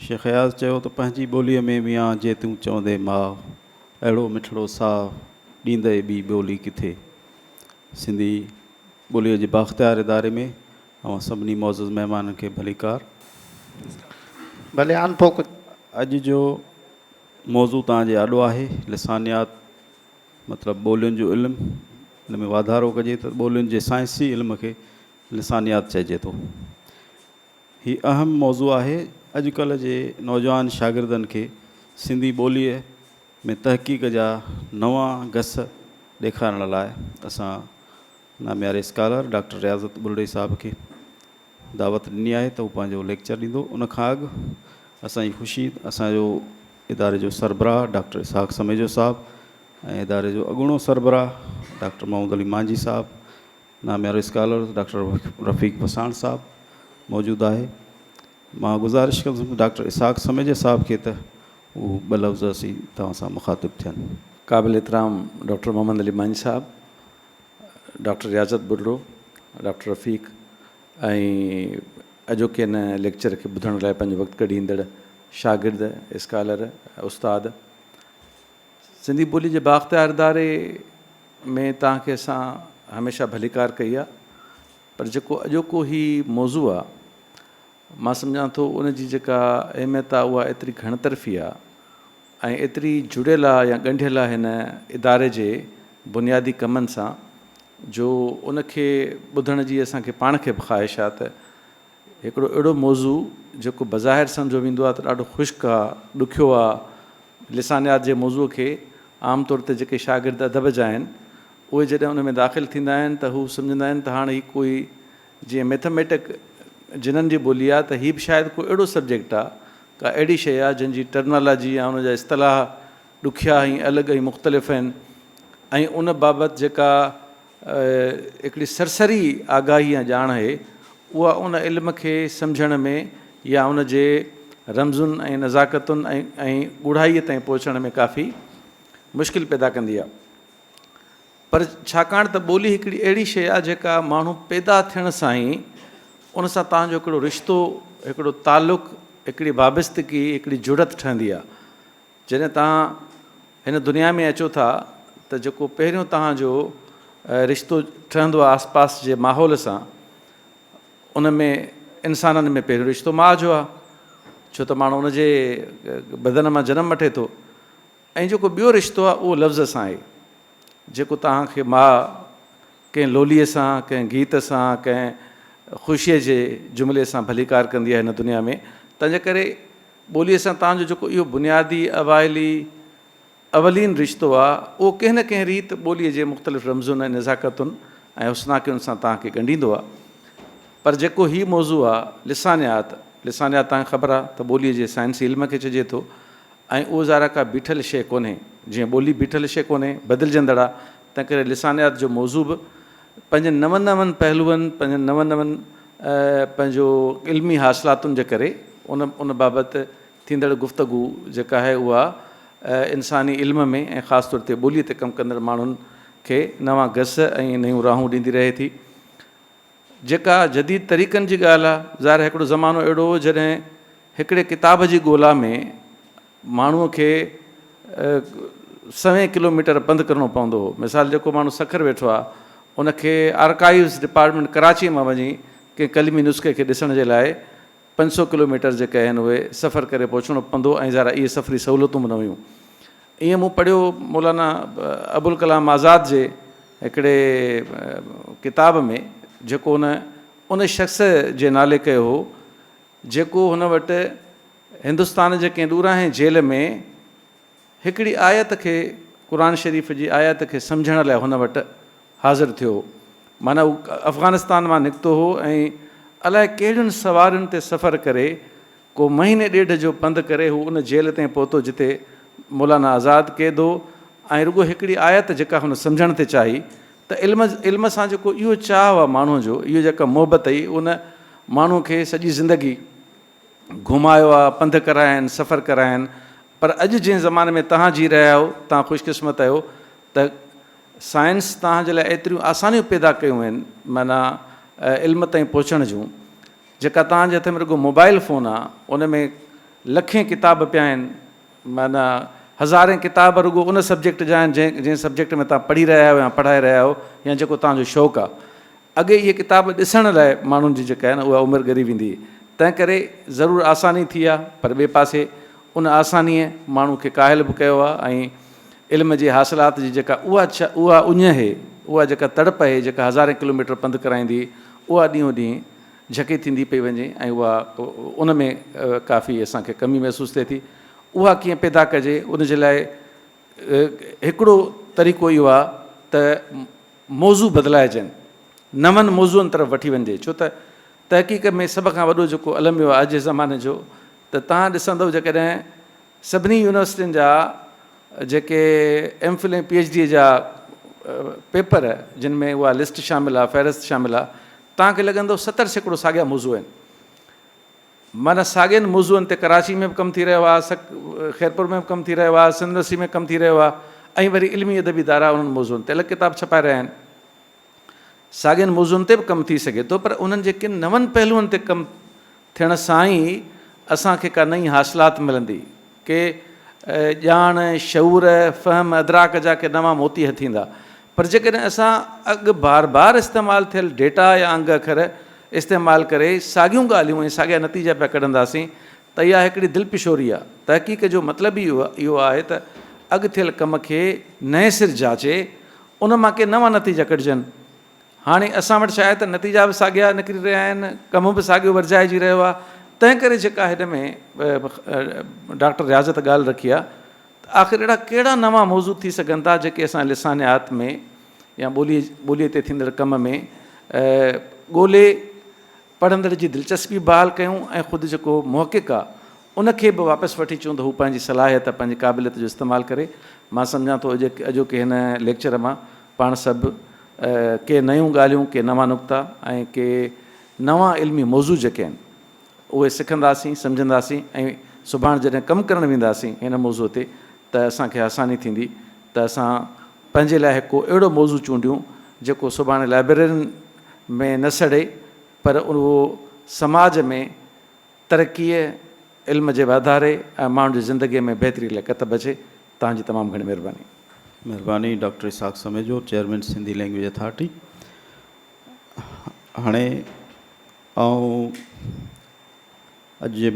शेख अयाज़ चयो त पंहिंजी ॿोलीअ में मियां जे तूं चवंदे माउ अहिड़ो मिठड़ो साहु ॾींदे ॿी ॿोली किथे। सिंधी ॿोलीअ जे बाख़्तियार इदारे में ऐं सभिनी मौज़ूज़ महिमाननि खे भलीकार। भले अनफोक अॼु जो मौज़ू तव्हांजे आॾो आहे लिसानियात मतिलबु ॿोलियुनि जो इल्मु। हिन में वाधारो कजे त ॿोलियुनि जे साइंसी इल्म खे लिसानियात चइजे थो। हीउ अहम मौज़ू आहे अॼुकल्ह जे नौजवान शागिर्दनि खे सिंधी ॿोलीअ में तहक़ीक़ जा नवां गस ॾेखारण लाइ असां नामियारे स्कॉलर डॉक्टर रियाज़त बुलड़े साहिब खे दावत ॾिनी आहे त हू पंहिंजो लेक्चर ॾींदो। उन खां अॻु असांजी ख़ुशी असांजो इदारे जो सरबराह डॉक्टर इसहाक़ समेजो साहिबु ऐं इदारे जो अॻूणो सरबराह डॉक्टर मोहम्मद अली मांझी साहिबु, नामियारो स्कॉलर डॉक्टर रफ़ीक वसाण साहिबु मौजूदु आहे। मां गुज़ारिश कंदुसि डॉक्टर इसहाक़ समेजा साहिब खे त उहो ॿ लफ़्ज़ असीं तव्हां सां मुखातिबु थियनि। क़ाबिल एतिराम डॉक्टर मोहम्मद अली मांझी साहिबु, डॉक्टर रियाज़त बुलड़ो, डॉक्टर रफ़ीक ऐं अॼोके हिन लेक्चर खे ॿुधण लाइ पंहिंजो वक़्तु कढी ईंदड़ शागिर्द स्कॉलर उस्ताद। सिंधी ॿोली जे बाख़्तियार इदारे में तव्हांखे असां हमेशह भलीकार कई आहे, पर जेको अॼोको ही मौज़ू आहे मां सम्झां थो उन जी जेका अहमियत आहे उहा एतिरी घणतरफ़ी आहे ऐं एतिरी जुड़ियल आहे या ॻंढियल आहे हिन इदारे जे बुनियादी कमनि सां जो उनखे ॿुधण जी असांखे पाण खे बि ख़्वाहिश आहे त हिकिड़ो अहिड़ो मौज़ू जेको बज़ाहिर सम्झो वेंदो आहे त ॾाढो ख़ुश्क आहे, ॾुखियो आहे। लिसानियात जे मौज़ूअ खे आमतौर ते जेके शागिर्द अदब जा आहिनि उहे जॾहिं उन में दाख़िल थींदा आहिनि त हू सम्झंदा आहिनि त हाणे हीउ कोई जीअं मैथमेटिक जिन्हनि जी ॿोली आहे त हीअ बि शायदि कोई अहिड़ो सब्जेक्ट आहे, का अहिड़ी शइ आहे जंहिंजी टर्मिनोलॉजी या उनजा इस्तलाह ॾुखिया ऐं अलॻि ऐं मुख़्तलिफ़ आहिनि ऐं उन बाबति जेका हिकिड़ी सरसरी आगाही या ॼाण आहे उहा उन इल्म खे सम्झण में या उन जे रमज़ुनि ऐं नज़ाकतुनि ऐं ॻूढ़ाईअ ताईं पहुचण में काफ़ी मुश्किल पैदा कंदी आहे। पर छाकाणि त ॿोली हिकिड़ी अहिड़ी शइ आहे जेका माण्हू पैदा थियण सां ई उन सां तव्हांजो हिकिड़ो रिश्तो, हिकिड़ो तालुक़, हिकिड़ी वाबस्तगी, हिकिड़ी जुड़त ठहंदी आहे। जॾहिं तव्हां हिन दुनिया में अचो था त जेको पहिरियों तव्हांजो रिश्तो ठहंदो आहे आसपास जे माहौल सां, उन में इंसाननि में पहिरियों रिश्तो माउ जो आहे, छो त माण्हू उनजे बदन मां जनमु वठे थो। ऐं जेको ॿियो रिश्तो आहे उहो लफ़्ज़ सां आहे, जेको तव्हांखे माउ कंहिं लोलीअ सां, कंहिं गीत सां, कंहिं ख़ुशीअ जे जुमिले सां भलीकार कंदी आहे हिन दुनिया में। तंहिंजे करे ॿोलीअ सां तव्हांजो जेको इहो बुनियादी अवलीन रिश्तो आहे उहो कंहिं न कंहिं रीति ॿोलीअ जे मुख़्तलिफ़ रमज़ुनि ऐं नज़ाकतुनि ऐं हुस्नाकियुनि सां तव्हांखे ॻंढींदो आहे। पर जेको हीउ मौज़ू आहे लिसानियात तव्हांखे ख़बर आहे त ॿोलीअ जे साइंसी इल्म खे चइजे थो ऐं उहो ज़ारा का बीठल शइ कोन्हे। जीअं ॿोली बीठल शइ कोन्हे, बदिलजंदड़ आहे, तंहिं करे लिसानियात जो मौज़ू बि पंहिंजे नवनि पहलुअनि, पंहिंजे नवनि पंहिंजो इल्मी हासिलातुनि जे करे उन बाबति थींदड़ गुफ़्तगू जेका आहे उहा इंसानी इल्म में ऐं ख़ासि तौर ते ॿोलीअ ते कमु कंदड़ माण्हुनि खे नवां गस ऐं नयूं राहूं ॾींदी रहे थी। जेका जदीद तरीक़नि जी ॻाल्हि आहे, ज़ाहिर हिकिड़ो ज़मानो अहिड़ो हो जॾहिं हिकिड़े किताब जी ॻोल्हा में माण्हूअ खे 100 किलोमीटर पंधु करिणो पवंदो हो। मिसाल जेको माण्हू सखर वेठो आहे उनखे आर्काइव्स डिपार्टमेंट कराची मां वञी कंहिं कलमी नुस्खे खे ॾिसण जे लाइ 500 किलोमीटर जेके आहिनि उहे सफ़र करे पहुचणो पवंदो ऐं ज़ारा इहे सफ़री सहूलियतूं बि न हुयूं। ईअं मूं पढ़ियो मौलाना अबुल कलाम आज़ाद जे हिकिड़े किताब में, जेको उन शख़्स जे नाले कयो हो जेको हुन वटि हिंदुस्तान जे कंहिं ॾूरांहे जेल में हिकिड़ी आयत खे, क़ुर शरीफ़ जी आयत खे सम्झण लाइ हुन वटि हाज़िर थियो। माना हू अफ़गानिस्तान मां निकितो हो ऐं अलाए कहिड़ियुनि सवारियुनि ते सफ़र करे को महीने ॾेढ जो पंधु करे हू उन जेल ताईं पहुतो जिते मौलाना आज़ाद क़ैद हो। ऐं रुॻो हिकिड़ी आयत जेका हुन सम्झण ते चाही त इल्म सां जेको इहो चाह आहे माण्हूअ जो, इहो जेका मोहबत हुई उन माण्हूअ खे सॼी ज़िंदगी घुमायो आहे, पंधु कराइनि, सफ़र कराइनि। पर अॼु जंहिं ज़माने में तव्हां जी रहिया आहियो, तव्हां ख़ुशकिस्मत आहियो त साइंस तव्हांजे लाइ एतिरियूं आसानियूं पैदा कयूं आहिनि, माना इल्म ताईं पहुचण जूं, जेका तव्हांजे हथ में रुॻो मोबाइल फ़ोन आहे उन में लखें किताब पिया आहिनि, माना हज़ारे किताब रुगो उन सब्जेक्ट जा आहिनि जंहिं सब्जेक्ट में तव्हां पढ़ी रहिया आहियो या पढ़ाए रहिया आहियो या जेको तव्हांजो शौक़ु आहे। अॻे इहे किताब ॾिसण लाइ माण्हुनि जी जेका आहे न उहा उमिरि ॻरी वेंदी हुई, तंहिं करे ज़रूरु आसानी थी आहे, पर ॿिए पासे उन आसानीअ माण्हू खे काहिल बि कयो आहे ऐं इल्म जे हासिलात जी जेका उहा उञ हे, उहा जेका तड़प आहे, जेका हज़ारे किलोमीटर पंधु कराईंदी, उहा ॾींहों ॾींहुं झके थींदी पई वञे ऐं उहा उन में काफ़ी असांखे कमी महसूसु थिए थी। उहा कीअं पैदा कजे, उन जे लाइ हिकिड़ो तरीक़ो इहो आहे त मौज़ू बदिलाइजनि, नवनि मौज़ूअनि तरफ़ वठी वञिजे। छो त तहक़ीक़ में सभ खां वॾो जेको अलमियो आहे अॼु जे ज़माने जो, त तव्हां ॾिसंदव जेकॾहिं सभिनी यूनिवर्सिटियुनि जा जेके MPhil ऐं PhD जा पेपर जिन में उहा लिस्ट शामिलु आहे, फ़हिरिस्त शामिलु आहे, तव्हांखे लॻंदो 70% साॻिया मौज़ू आहिनि। माना साॻियनि मौज़ूअनि ते कराची में बि कमु थी रहियो आहे, ख़ैरपुर में बि कमु थी रहियो आहे, सिंध यूनिवर्सिटी में कमु थी रहियो आहे, ऐं वरी इल्मी अदबी इदारा उन्हनि मौज़ूअनि ते अलॻि किताब छपाए रहिया आहिनि। साॻियनि मौज़ूअनि ते बि कमु थी सघे थो, पर उन्हनि जे किन नवनि पहलुअनि ते कमु थियण सां ई असांखे का नई हासिलात मिलंदी, के ॼाण, शऊर, फ़हम, अदराक जा के नवां मोती थींदा। पर जेकॾहिं असां अॻु बार बार इस्तेमालु थियल डेटा या अंग अखर इस्तेमालु करे साॻियूं ॻाल्हियूं ऐं साॻिया नतीजा पिया कढंदासीं त इहा हिकिड़ी दिलपिशोरी आहे। तहक़ीक़ जो मतिलबु ई इहो आहे त अॻु थियल कम खे नए सिर जाचे, उन मां के नवां नतीजा कढिजनि। हाणे असां वटि छा आहे त नतीजा बि साॻिया निकिरी रहिया आहिनि, कम बि साॻियो वर्जाइजी रहियो आहे। तंहिं करे जेका हिन में डॉक्टर रियाज़त ॻाल्हि रखी आहे, त आख़िर अहिड़ा कहिड़ा नवां मौज़ू थी सघनि था जेके असां लिसानियात में या ॿोलीअ ते थींदड़ कम में ॻोल्हे पढ़ंदड़ जी दिलचस्पी बहाल कयूं ऐं ख़ुदि जेको मुहक़िक़ आहे उनखे बि वापसि वठी अचूं त हू पंहिंजी सलाहियत, पंहिंजी क़ाबिलियत जो इस्तेमालु करे। मां सम्झां थो अॼोके हिन लेक्चर मां पाण सभु के नयूं ॻाल्हियूं, के नवां नुक़्ता ऐं के नवां इल्मी मौज़ू जेके आहिनि उहे सिखंदासीं, सम्झंदासीं ऐं सुभाणे जॾहिं कमु करणु वेंदासीं हिन मौज़ूअ ते त असांखे आसानी थींदी त असां पंहिंजे लाइ हिकु अहिड़ो मौज़ू चूंडियूं जेको सुभाणे लाइब्रेरियुनि में न सड़े, पर उहो समाज में तरक़ीअ, इल्म जे वाधारे ऐं माण्हुनि जी ज़िंदगीअ में बहितरी लाइ कतबु अचे। तव्हांजी तमामु घणी महिरबानी। महिरबानी doctor Ishaq Samejo, chairman Sindhi language authority. हाणे ऐं अॼु जे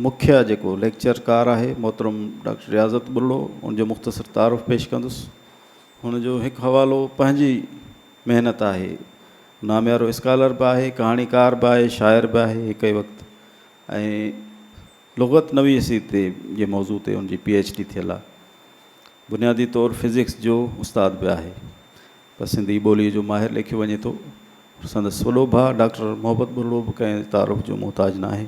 मुख्य जेको लेक्चरकार आहे मोहतरम डॉक्टर रियाज़त बुल्लो, उनजो मुख़्तसर तारुफ़ पेश कंदुसि। हुनजो हिकु हवालो पंहिंजी महिनत आहे, नामियारो स्कॉलर बि आहे, कहाणीकार बि आहे, शाइर बि आहे हिकु ई वक़्तु, ऐं लुग़त नवीसी ते जे मौज़ू ते उनजी PhD थियल आहे। बुनियादी तौरु फिज़िक्स जो उस्ताद बि आहे, पर सिंधी ॿोलीअ जो माहिर लेखियो वञे थो। संदसि वॾो भाउ डॉक्टर मोहब्बत बुल्लो बि कंहिं तारुफ़ जो मुहताज न आहे,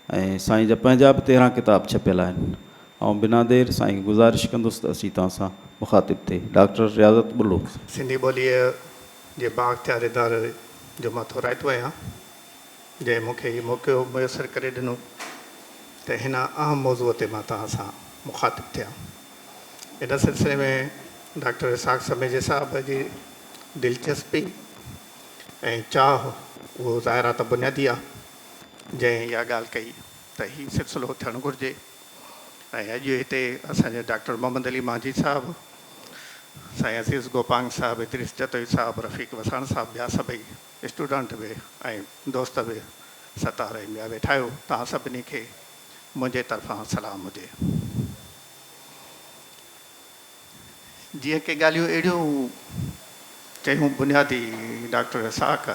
ऐं साईं जा पंहिंजा बि 13 किताब छपियल आहिनि। ऐं बिना देरि साईं खे गुज़ारिश कंदुसि त असीं तव्हां सां मुखातिब थिए। डॉक्टर रियाज़त बुल्लो। सिंधी ॿोलीअ जे बाख़्तियार इदारे जो मां थोराइतो आहियां, जंहिं मूंखे इहो मौक़ो मुयसरु करे ॾिनो त हिन अहम मौज़ूअ ते मां तव्हां सां मुखातिब थियां। इन सिलसिले में डॉक्टर इसाक़ समेजा साहब जी दिलचस्पी ऐं चाह उहो ज़ाहिरा त बुनियादी आहे, जंहिं इहा ॻाल्हि कई त हीउ सिलसिलो थियणु घुरिजे। ऐं अॼु हिते असांजे डॉक्टर मोहम्मद अली मांझी साहिबु, साईं अज़ीज़ गोपांग साहिबु, इदरीस जतोई साहिबु, रफ़ीक वसाण साहिबु, ॿिया सभई स्टूडेंट बि ऐं दोस्त बि सतारे ॿिया वेठा आहियो, तव्हां सभिनी खे मुंहिंजे तरफ़ां सलाम हुजे। जीअं के ॻाल्हियूं अहिड़ियूं चयूं बुनियादी डॉक्टर इसाक़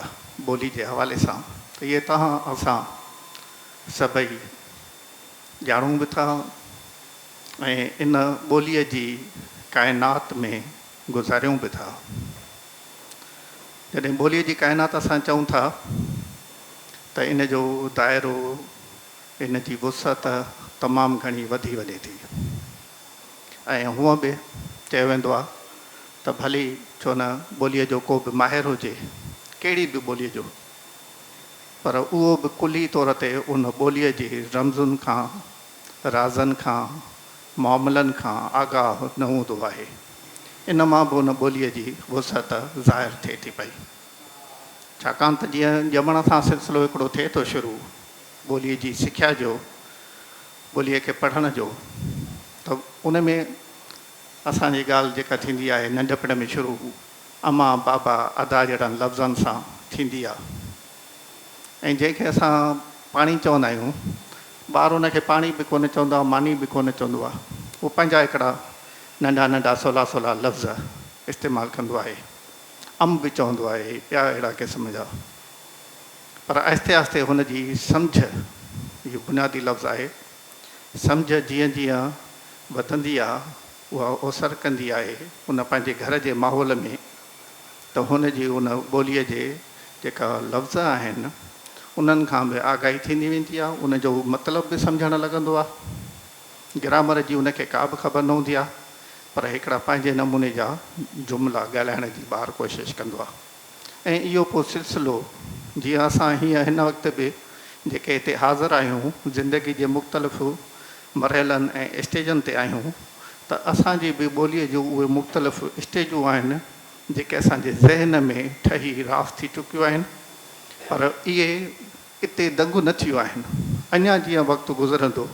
ॿोली जे हवाले सां, त इहे तव्हां असां सभई ॼाणूं बि था ऐं इन ॿोलीअ जी काइनात में गुज़ारियूं बि था। जॾहिं ॿोलीअ जी काइनात असां चऊं था त इन जो दाइरो, इन जी वुसअत तमामु घणी वधी वञे थी। ऐं हूअं बि चयो वेंदो आहे त भली छो न ॿोलीअ जो को बि माहिर हुजे, कहिड़ी बि ॿोलीअ जो, पर उहो बि कुली तौर ते उन ॿोलीअ जी रमज़ुनि खां, राज़नि खां, मामलनि खां आगाह न हूंदो आहे। इन मां बि उन ॿोलीअ जी वुसअत ज़ाहिर थिए थी पई। छाकाणि त जीअं ॼमण सां सिलसिलो हिकिड़ो थिए थो शुरू ॿोलीअ जी सिख्या जो, ॿोलीअ खे पढ़ण जो, त उन में असांजी ॻाल्हि जेका थींदी आहे नंढपण में शुरू अमा बाबा अदा जहिड़नि लफ़्ज़नि सां थींदी आहे। ऐं जंहिंखे असां पाणी चवंदा आहियूं, ॿार उनखे पाणी बि कोन चवंदो आहे, मानी बि कोन चवंदो आहे, उहो पंहिंजा हिकिड़ा नंढा नंढा सवला सवला लफ़्ज़ इस्तेमालु कंदो आहे। बि चवंदो आहे, ॿिया अहिड़ा क़िस्म जा। पर आहिस्ते आहिस्ते हुनजी सम्झ, इहो बुनियादी लफ़्ज़ आहे, सम्झ जीअं जीअं वधंदी आहे उहा असरु कंदी आहे उन पंहिंजे घर जे माहौल में, त हुनजी उन ॿोलीअ जे जेका लफ़्ज़ आहिनि उन्हनि खां बि आगाही थींदी वेंदी आहे, उनजो मतिलबु बि सम्झणु लॻंदो आहे। ग्रामर जी उनखे का बि ख़बर न हूंदी आहे, पर हिकिड़ा पंहिंजे नमूने जा जुमिला ॻाल्हाइण जी ॿारु कोशिशि कंदो आहे। ऐं इहो पोइ सिलसिलो जीअं असां हीअं हिन वक़्तु बि जेके हिते हाज़िर आहियूं, ज़िंदगी जे मुख़्तलिफ़ मरहलनि ऐं स्टेजनि ते आहियूं, त असांजी बि ॿोलीअ जूं उहे मुख़्तलिफ़ स्टेजूं आहिनि जेके असांजे ज़हन में ठही रास थी चुकियूं आहिनि, पर इहे इते दंग न थियूं आहिनि। अञा जीअं वक़्तु गुज़रंदो,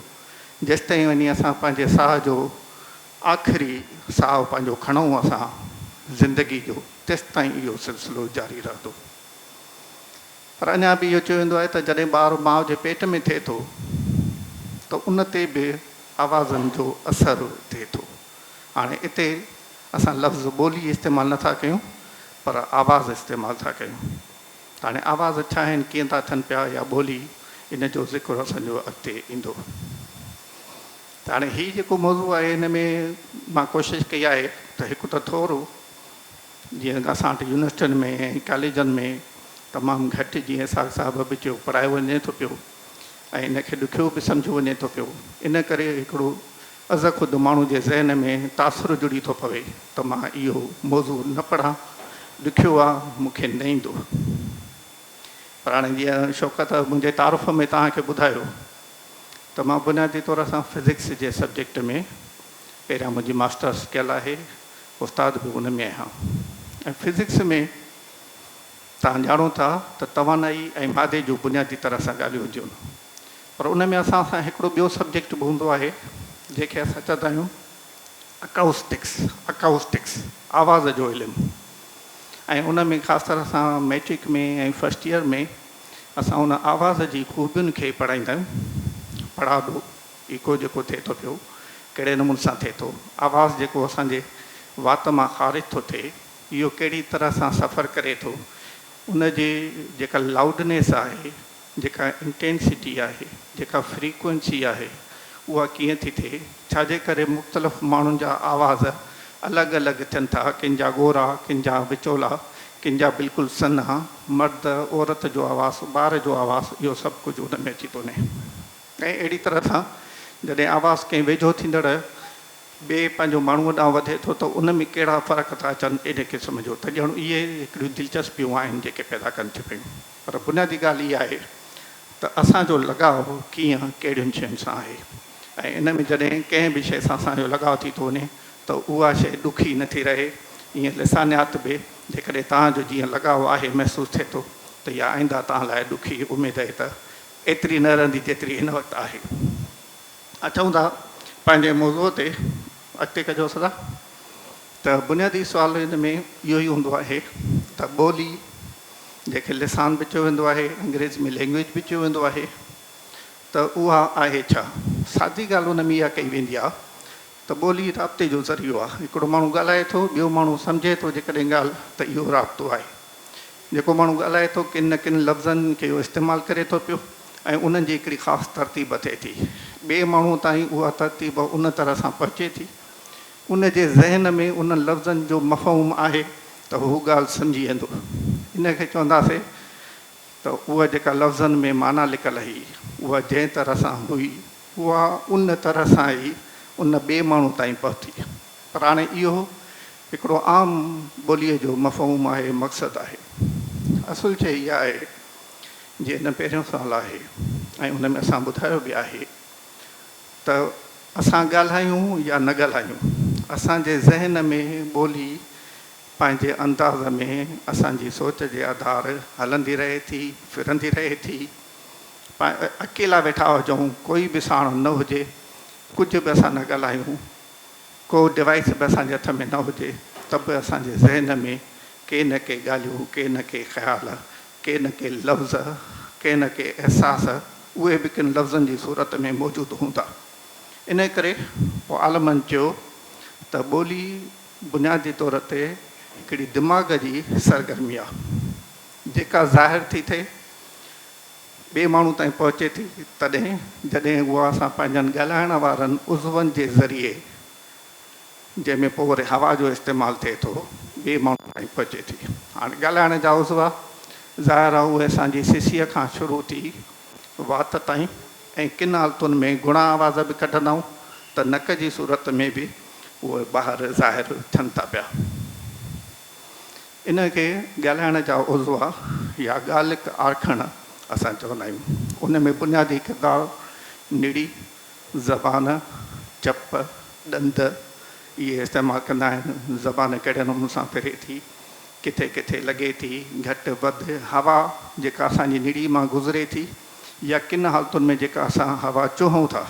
जेसिताईं वञी असां पंहिंजे साह जो आख़िरी साहु पंहिंजो खणूं असां ज़िंदगी जो, तेसिताईं इहो सिलसिलो जारी रहंदो। पर अञा बि इहो चयो वेंदो आहे त जॾहिं ॿारु माउ जे पेट में थिए थो त उन ते बि आवाज़नि जो असरु थिए थो। हाणे हिते असां लफ़्ज़ ॿोली इस्तेमालु नथा कयूं, पर आवाज़ इस्तेमालु था कयूं। हाणे आवाज़ छा आहिनि, कीअं था थियनि पिया, या ॿोली, इन जो ज़िक्र असांजो अॻिते ईंदो। त हाणे हीउ जेको मौज़ू आहे, हिन में मां कोशिशि कई आहे त हिकु त थोरो जीअं असां वटि यूनिवर्सिटियुनि में ऐं कॉलेजनि में तमामु घटि, जीअं साग साहिब बि चयो, पढ़ायो वञे थो पियो ऐं इनखे ॾुखियो बि सम्झो वञे थो पियो। इन करे हिकिड़ो अज़ ख़ुदि माण्हू जे ज़हन में तासुरु जुड़ी थो पवे त मां इहो मौज़ू न पढ़ां, ॾुखियो आहे, मूंखे न ईंदो। पर हाणे जीअं शौक़त मुंहिंजे तारुफ़ में तव्हांखे ॿुधायो त मां बुनियादी तौर सां फिज़िक्स जे सब्जेक्ट में पहिरियां मुंहिंजी मास्टर्स कयल आहे, उस्ताद बि उन में आहियां। ऐं फिज़िक्स में तव्हां ॼाणो था त तवानाई ऐं मादे जूं बुनियादी तरह सां ॻाल्हियूं हूंदियूं आहिनि, पर उन में असां सां हिकिड़ो ॿियो सब्जेक्ट बि हूंदो आहे जंहिंखे असां चवंदा आहियूं अकाउस्टिक्स, आवाज़ जो इल्मु। ऐं उन में ख़ासि तरह सां मैट्रिक में ऐं फस्ट ईयर में असां उन आवाज़ जी ख़ूबियुनि खे पढ़ाईंदा आहियूं। पढ़ाॾो इको जेको थिए थो पियो, कहिड़े नमूने सां थिए थो, आवाज़ जेको असांजे वात मां ख़ारिज थो थिए, इहो कहिड़ी तरह सां सफ़रु करे थो, उनजी जेका लाउडनेस आहे, जेका इंटेंसिटी आहे, जेका फ्रीक्वेंसी आहे, उहा कीअं थी थिए, छाजे करे मुख़्तलिफ़ माण्हुनि जा आवाज़ अलॻि अलॻि थियनि था, कंहिंजा ॻोरा, कंहिंजा विचोला, कंहिंजा बिल्कुलु सन्हा, मर्द औरत जो आवाज़ु, ॿार जो आवाज़ु, इहो सभु कुझु उन में अची थो वञे। ऐं अहिड़ी तरह सां जॾहिं आवाज़ु कंहिं वेझो थींदड़ ॿिए पंहिंजो माण्हूअ ॾांहुं वधे थो त उन में कहिड़ा फ़र्क़ु था अचनि, इन क़िस्म जो त ॼण इहे हिकिड़ियूं दिलचस्पियूं आहिनि जेके पैदा कनि थियूं पियूं। पर बुनियादी ॻाल्हि इहा आहे त असांजो लॻाव कीअं कहिड़ियुनि शयुनि सां आहे, ऐं इन में जॾहिं कंहिं बि शइ सां असांजो लॻाव थी थो वञे त उहा शइ ॾुखी नथी रहे। ईअं लिसानियात बि जेकॾहिं तव्हांजो जीअं लॻाव आहे महसूसु थिए थो त इहा आईंदा तव्हां लाइ ॾुखी उमेदु आहे त एतिरी न रहंदी जेतिरी हिन वक़्तु आहे। अचूं था पंहिंजे मौज़ूअ ते, अॻिते कजो सदा। त बुनियादी सुवाल हिन में इहो ई हूंदो आहे त ॿोली जंहिंखे लिसान बि चयो वेंदो आहे, अंग्रेज़ी में लैंग्वेज बि चयो वेंदो आहे, त उहा आहे छा। सादी ॻाल्हि हुन में इहा कई वेंदी आहे त ॿोली राब्ते जो ज़रियो आहे। हिकिड़ो माण्हू ॻाल्हाए थो, ॿियो माण्हू सम्झे थो जेकॾहिं ॻाल्हि, त इहो राब्तो आहे। जेको माण्हू ॻाल्हाए थो, किन न किन लफ़्ज़नि खे उहो इस्तेमालु करे थो पियो, ऐं उन्हनि जी हिकिड़ी ख़ासि तरतीब थिए थी। ॿिए माण्हू ताईं उहा तरतीब उन तरह सां पहुचे थी, उन जे ज़हन में उन लफ़्ज़नि जो मफ़हूम आहे त हू ॻाल्हि सम्झी वेंदो। इनखे चवंदासीं त उहा जेका लफ़्ज़नि में माना लिकल हुई, उहा जंहिं तरह सां हुई, उहा उन तरह सां ई उन ॿिए माण्हू ताईं पहुती। पर हाणे इहो हिकिड़ो आम ॿोलीअ जो मफ़हूम आहे, मक़सदु आहे। असुलु शइ इहा आहे, जीअं हिन पहिरियों सुवालु आहे ऐं उन में असां ॿुधायो बि आहे त असां ॻाल्हायूं या न ॻाल्हायूं, असांजे ज़हन में ॿोली पंहिंजे अंदाज़ में असांजी सोच जे आधार हलंदी रहे थी, फिरंदी रहे थी, अकेला वेठा हुजूं, कोई बि साण न हुजे, कुझु बि असां न ॻाल्हायूं, को डिवाइस बि असांजे हथ में न हुजे, त बि असांजे ज़हन में के न के ॻाल्हियूं, के न के ख़्याल, के न के लफ़्ज़, के न के अहसास, उहे बि किन लफ़्ज़नि जी सूरत में मौजूदु हूंदा। इन करे पोइ आलमनि चयो त ॿोली बुनियादी तौर ते हिकिड़ी दिमाग़ जी सरगर्मी आहे, जेका ज़ाहिर थी थिए, ॿिए माण्हू ताईं पहुचे थी, तॾहिं जॾहिं उहा असां पंहिंजनि ॻाल्हाइण वारनि उज़वनि जे ज़रिए, जंहिंमें पोइ वरी हवा जो इस्तेमालु थिए थो, ॿिए माण्हू ताईं पहुचे थी। हाणे ॻाल्हाइण जा उज़व ज़ाहिर आहे उहे असांजी सिसीअ खां शुरू थी वात ताईं, ऐं किन हालतुनि में गुणा आवाज़ बि कढंदाऊं त नक जी सूरत में बि उहे ॿाहिरि ज़ाहिर थियनि था पिया। इन खे ॻाल्हाइण जा उज़व या ॻाल्हिक आरखण असां चवंदा आहियूं। उन में बुनियादी किरदारु निड़ी, ज़बान, चप, ॾंद इहे इस्तेमालु कंदा आहिनि। ज़बान कहिड़े नमूने सां फिरे थी, किथे किथे लॻे थी, घटि वधि, हवा जेका असांजी निड़ी मां गुज़रे थी, या किन हालतुनि में जेका असां हवा चूहूं था,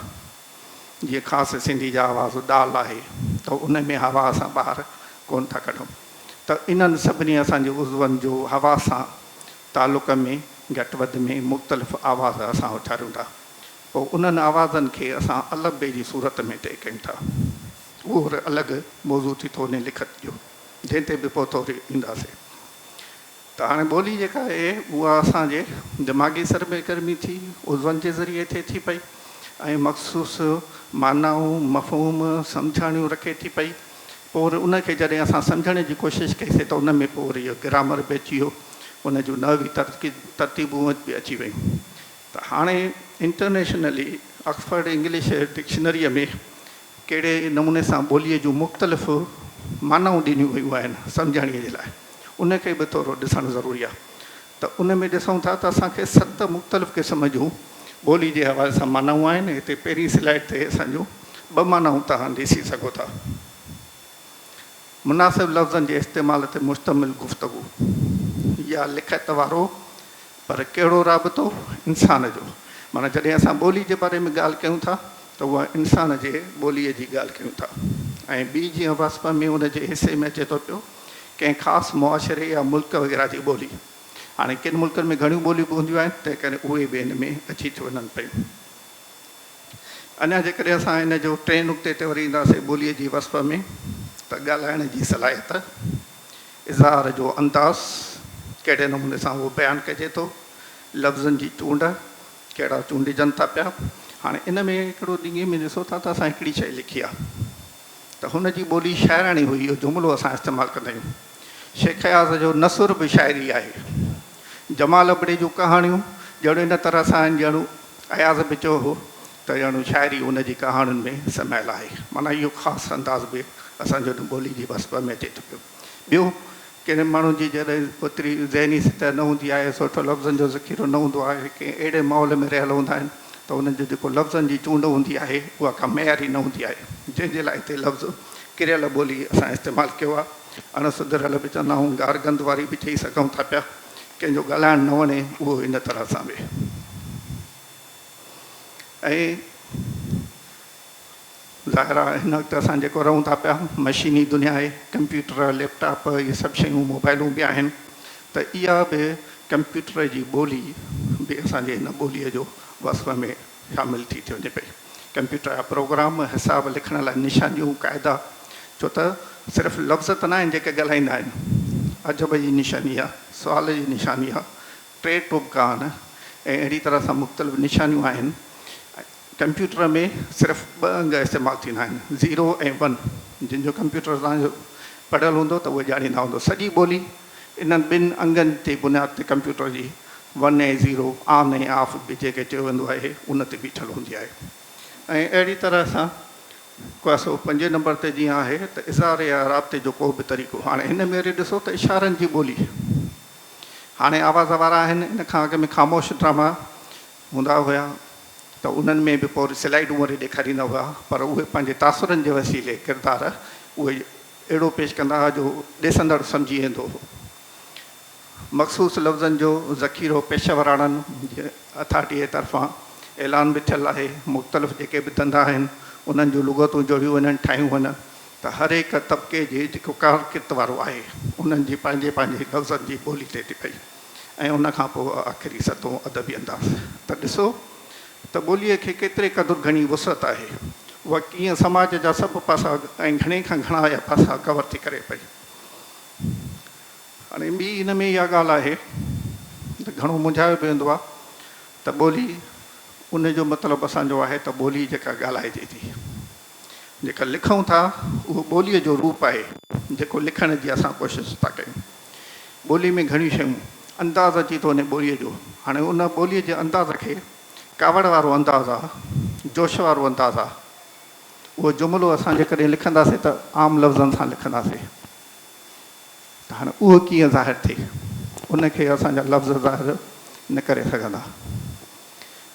जीअं ख़ासि सिंधी जा आवाज़ ॾाल आहे, त उन में हवा असां ॿाहिरि कोन था कढूं। त इन्हनि सभिनी असांजे उज़वनि जो हवा सां तालुक में घटि वधि में मुख़्तलिफ़ आवाज़ असां उचारियूं था। पोइ उन्हनि आवाज़नि खे असां अलॻि जी सूरत में तइ कयूं था। उहो वरी अलॻि मौज़ू थी थो वञे लिखत जो, जंहिं ते बि पोइ थोरी ईंदासीं। त हाणे ॿोली जेका आहे उहा असांजे दिमाग़ी सरगर्मी थी, उज़वनि जे ज़रिए थिए थी पई, ऐं मख़सूसु मानाऊं, मफ़हूम, सम्झाणियूं रखे थी पई। पोइ वरी उनखे जॾहिं असां सम्झण जी कोशिशि कईसीं त उन में पोइ वरी इहो ग्रामर बि अची वियो, उन जूं नवी तरतीबूं बि अची वियूं। त हाणे इंटरनेशनली ऑक्सफर्ड इंग्लिश डिक्शनरीअ में कहिड़े नमूने सां ॿोलीअ जूं मुख़्तलिफ़ मानाऊं ॾिनियूं वियूं आहिनि सम्झाणीअ जे लाइ, उनखे बि थोरो ॾिसणु ज़रूरी आहे। त उन में ॾिसूं था त असांखे 7 मुख़्तलिफ़ क़िस्म जूं ॿोली जे हवाले सां मानाऊं आहिनि। हिते पहिरीं स्लाइड ते असांजूं 2 मानाऊं तव्हां ॾिसी सघो था। मुनासिब लफ़्ज़नि जे इस्तेमाल ते मुश्तमिल गुफ़्तगू, या लिखत वारो पर कहिड़ो राबितो इंसान जो। माना जॾहिं असां ॿोली जे बारे में ॻाल्हि कयूं था त उहा इंसान जे ॿोलीअ जी ॻाल्हि कयूं था। ऐं ॿी जीअं वस्फ़ में उन जे हिसे में अचे थो पियो कंहिं ख़ासि मुआशिरे या मुल्क वग़ैरह जी ॿोली। हाणे किन मुल्कनि में घणियूं ॿोलियूं बि हूंदियूं आहिनि, तंहिं करे उहे बि हिन में अची थियूं वञनि पियूं। अञा जेकॾहिं असां हिन जो 3 नुक़्ते ते वरी ईंदासीं ॿोलीअ जी वस्फ़ में, त ॻाल्हाइण जी सलाहियत, इज़हार जो अंदाज़, कहिड़े नमूने सां उहो बयानु कजे थो, लफ़्ज़नि जी चूंड, कहिड़ा चूंडिजनि था पिया। हाणे इन में हिकिड़ो ॾींहं में ॾिसो था त असां हिकिड़ी शइ लिखी आहे, त हुनजी ॿोली शाइराणी हुई। इहो जुमिलो असां इस्तेमालु कंदा आहियूं। शेख अयाज़ जो नसुर बि शाइरी आहे। जमाल अबड़े जूं कहाणियूं ॼणु इन तरह सां आहिनि ॼणु अयाज़ बि चयो हो त ॼणु शाइरी उनजी कहाणियुनि में समायल आहे। माना इहो ख़ासि अंदाज़ बि असांजो ॿोली जी वस्फ़ में अचे थो पियो। ॿियो कहिड़े माण्हू जी जॾहिं ओतिरी ज़हनी सतह न हूंदी आहे, सुठो लफ़्ज़नि जो ज़ख़ीरो न हूंदो आहे, कंहिं अहिड़े माहौल में रहियल हूंदा आहिनि, त उन्हनि जो जेको लफ़्ज़नि जी चूंड हूंदी आहे उहा का मयारी न हूंदी आहे, जंहिंजे लाइ हिते लफ़्ज़ किरियल ॿोली असां इस्तेमालु कयो आहे। अणसुधरियल बि चवंदा आहियूं, गारगंद वारी बि चई सघूं था पिया। कंहिंजो ॻाल्हाइणु न वणे उहो इन तरह सां बि। ऐं ज़ाहिर आहे हिन वक़्तु असां जेको रहूं था पिया, मशीनी दुनिया आहे, कंप्यूटर, लैपटॉप, इहे सभु शयूं, मोबाइलूं बि आहिनि। त इहा बि कंप्यूटर जी ॿोली बि असांजे हिन ॿोलीअ जो वस्फ़ में शामिलु थी वञे पई। कंप्यूटर जा प्रोग्राम, हिसाब लिखण लाइ निशानियूं, क़ाइदा, छो त सिर्फ़ु लफ़्ज़ त न आहिनि जेके ॻाल्हाईंदा आहिनि। अजब जी निशानी आहे, सुवाल जी निशानी आहे, 3 टुबका आहिनि, ऐं अहिड़ी तरह सां मुख़्तलिफ़ निशानियूं आहिनि। कंप्यूटर में सिर्फ़ु 2 अंग इस्तेमालु थींदा आहिनि, 0 ऐं 1। जिन जो कंप्यूटर तव्हांजो पढ़ियलु हूंदो त उहे ॼाणींदा हूंदो। सॼी ॿोली इन्हनि 2 अंगनि ते बुनियाद ते कंप्यूटर जी 1 ऐं 0, ऑन ऐं ऑफ बि जेके चयो वेंदो आहे, उन ते बीठल हूंदी आहे। ऐं अहिड़ी तरह सां को 5 नंबर ते जीअं आहे त इज़हार या राब्ते जो को बि तरीक़ो। हाणे हिन में वरी ॾिसो त इशारनि जी ॿोली। हाणे आवाज़ वारा आहिनि, इन खां अॻु में ख़ामोश ड्रामा हूंदा हुया, त उन्हनि में बि पोइ स्लाइडूं वरी ॾेखारींदा हुआ, पर उहे पंहिंजे तासुरनि जे वसीले किरदार उहे अहिड़ो पेश कंदा हुआ जो ॾिसंदड़ सम्झी वेंदो हो। मख़सूस लफ़्ज़नि जो ज़ख़ीरो पेशवराणनि जे अथॉरिटी जे तरफ़ां ऐलान बि थियल आहे। मुख़्तलिफ़ जेके बि धंधा आहिनि उन्हनि जूं लुग़तूं जोड़ियूं वञनि, ठाहियूं वञनि, त हर हिक तबिके जे जेको कारकिर्द वारो आहे उन्हनि जी पंहिंजे पंहिंजे लफ़्ज़नि जी ॿोली थिए थी पई। ऐं उनखां पोइ आख़िरी सतो अदबी अंदाज़। त ॾिसो त ॿोलीअ खे केतिरे क़दुरु घणी वुसअत आहे, उहा कीअं समाज जा सभु पासा ऐं घणे खां घणा पासा कवर थी करे पई। हाणे ॿी हिन में इहा ॻाल्हि आहे त घणो मुंझायो बि वेंदो आहे त ॿोली उनजो मतिलबु असांजो आहे त ॿोली जेका ॻाल्हाइजे थी, जेका लिखूं था उहो ॿोलीअ जो रूप आहे जेको लिखण जी असां कोशिशि था कयूं। ॿोली में घणियूं शयूं अंदाज़ अची थो वञे ॿोलीअ जो। हाणे उन ॿोलीअ जे अंदाज़ खे कावड़ वारो अंदाज़ आहे, जोश वारो अंदाज़ आहे। उहो जुमिलो असां जेकॾहिं लिखंदासीं त आम लफ़्ज़नि सां लिखंदासीं, त हाणे उहो कीअं ज़ाहिर थिए, उनखे असांजा लफ़्ज़ ज़ाहिर न करे सघंदा।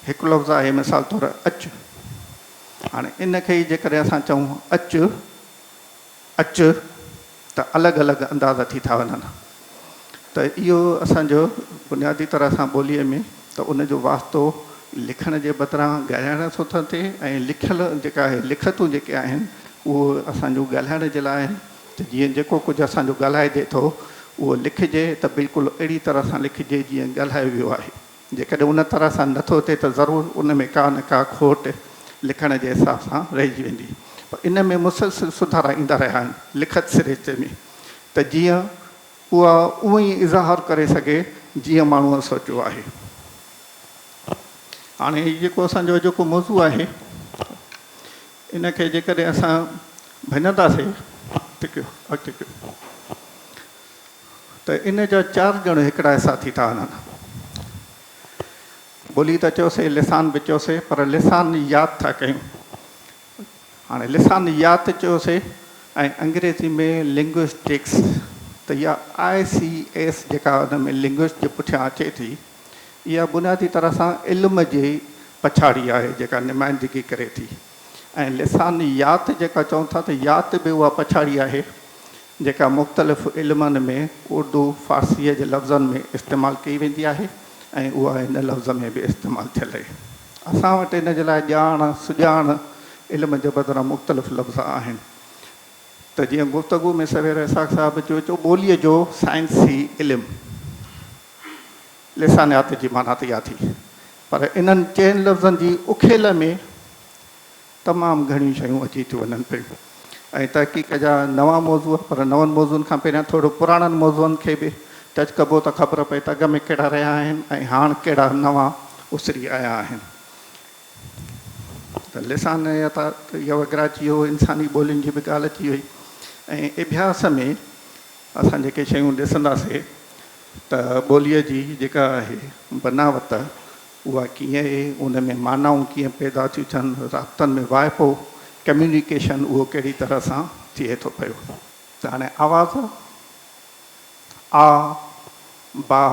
हिकु लफ़्ज़ आहे मिसाल तौरु अचु। हाणे इनखे ई जेकॾहिं असां चऊं अचु अचु त अलॻि अलॻि अंदाज़ थी था वञनि। त इहो असांजो बुनियादी तरह सां ॿोलीअ में त उनजो वास्तो लिखण जे बदिरां ॻाल्हाइण छो थो थिए, ऐं लिखियलु जेका आहे लिखतूं जेके आहिनि उहो असांजो ॻाल्हाइण जे लाइ आहिनि। त जीअं जेको कुझु असांजो ॻाल्हाइजे थो उहो लिखिजे त बिल्कुलु अहिड़ी तरह सां लिखिजे जीअं ॻाल्हायो वियो आहे। जेकॾहिं उन तरह सां नथो थिए त ज़रूरु उन में का न का खोट लिखण जे हिसाब सां रहिजी वेंदी। पर इन में मुसलसिल सुधारा ईंदा रहिया आहिनि लिखत सिरिश्ते में, त जीअं उहा उहो ई इज़हार करे सघे जीअं माण्हूअ सोचियो आहे। हाणे जेको असांजो जेको मौज़ू आहे इनखे जेकॾहिं असां भञंदासीं अॻिते कयो त इन जा 4 ॼण हिकिड़ा हिसा थी था वञनि। ॿोली त चयोसीं, लिसान बि चयोसीं, पर लिसान यादि था कयूं। हाणे लिसान यादि चयोसीं ऐं अंग्रेज़ी में लिंग्विस्टिक्स, त इहा ICS जेका हुन में लिंग्विस्ट जे पुठियां अचे थी, इहा बुनियादी तरह सां इल्म जी पछाड़ी आहे जेका नुमाइंदगी करे थी। ऐं लिसान यादि जेका चऊं था त यादि बि उहा पछाड़ी आहे जेका मुख़्तलिफ़ इल्मनि में उर्दू फ़ारसीअ जे लफ़्ज़नि में इस्तेमालु कई वेंदी आहे ऐं उहा हिन लफ़्ज़ में बि इस्तेमालु थियल आहे। असां वटि इन जे लाइ ॼाण सुञाण इल्म जे बदिरां मुख़्तलिफ़ लफ़्ज़ आहिनि। त जीअं गुफ़्तगू में सवेर इसाक़ साहिब चयो ॿोलीअ जो साइंसी इल्मु, लिसानियात जी माना त इहा थी। पर इन्हनि चइनि लफ़्ज़नि जी उखेल में तमामु घणियूं शयूं अची थियूं वञनि पियूं। ऐं तहक़ीक़ जा नवां मौज़ू, पर नवनि मौज़ूअनि खां पहिरियां थोरो पुराणनि मौज़ूअनि खे बि टच कबो त ख़बर पए त अॻ में कहिड़ा रहिया आहिनि ऐं हाणे कहिड़ा नवां उसरी आया आहिनि। त लिसानियात इहा वग़ैरह अची वियो, इंसानी ॿोलियुनि जी बि ॻाल्हि अची वई। ऐं अभ्यास में असां जेके शयूं ॾिसंदासीं त ॿोलीअ जी जेका आहे बनावट उहा कीअं आहे, उन में मानाऊं कीअं पैदा थियूं थियनि, राब्तनि में वाइपो कम्यूनिकेशन उहो कहिड़ी तरह सां थिए थो पियो। त हाणे आवाज़ आ बा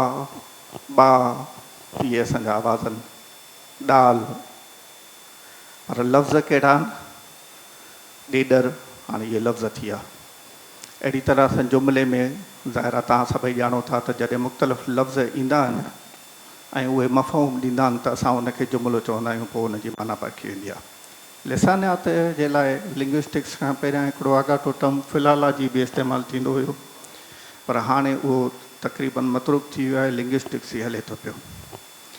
बा इहे असांजा आवाज़ आहिनि, ॾाल, पर लफ़्ज़ कहिड़ा आहिनि, ॾेॾर। हाणे इहे लफ़्ज़ थी विया। अहिड़ी तरह सां जुमिले में ज़ाहिर आहे तव्हां सभई ॼाणो था त जॾहिं मुख़्तलिफ़ लफ़्ज़ ईंदा आहिनि ऐं उहे मफ़हूम ॾींदा आहिनि त असां उनखे जुमिलो चवंदा आहियूं, पोइ उनजी माना पखी वेंदी आहे। लिसानियात जे लाइ लिंग्विस्टिक्स खां पहिरियां हिकिड़ो आगाटो टर्म फिलालॉजी बि इस्तेमालु थींदो हुयो, पर हाणे उहो तक़रीबन मतरूक थी वियो आहे, लिंग्विस्टिक्स ई हले थो पियो।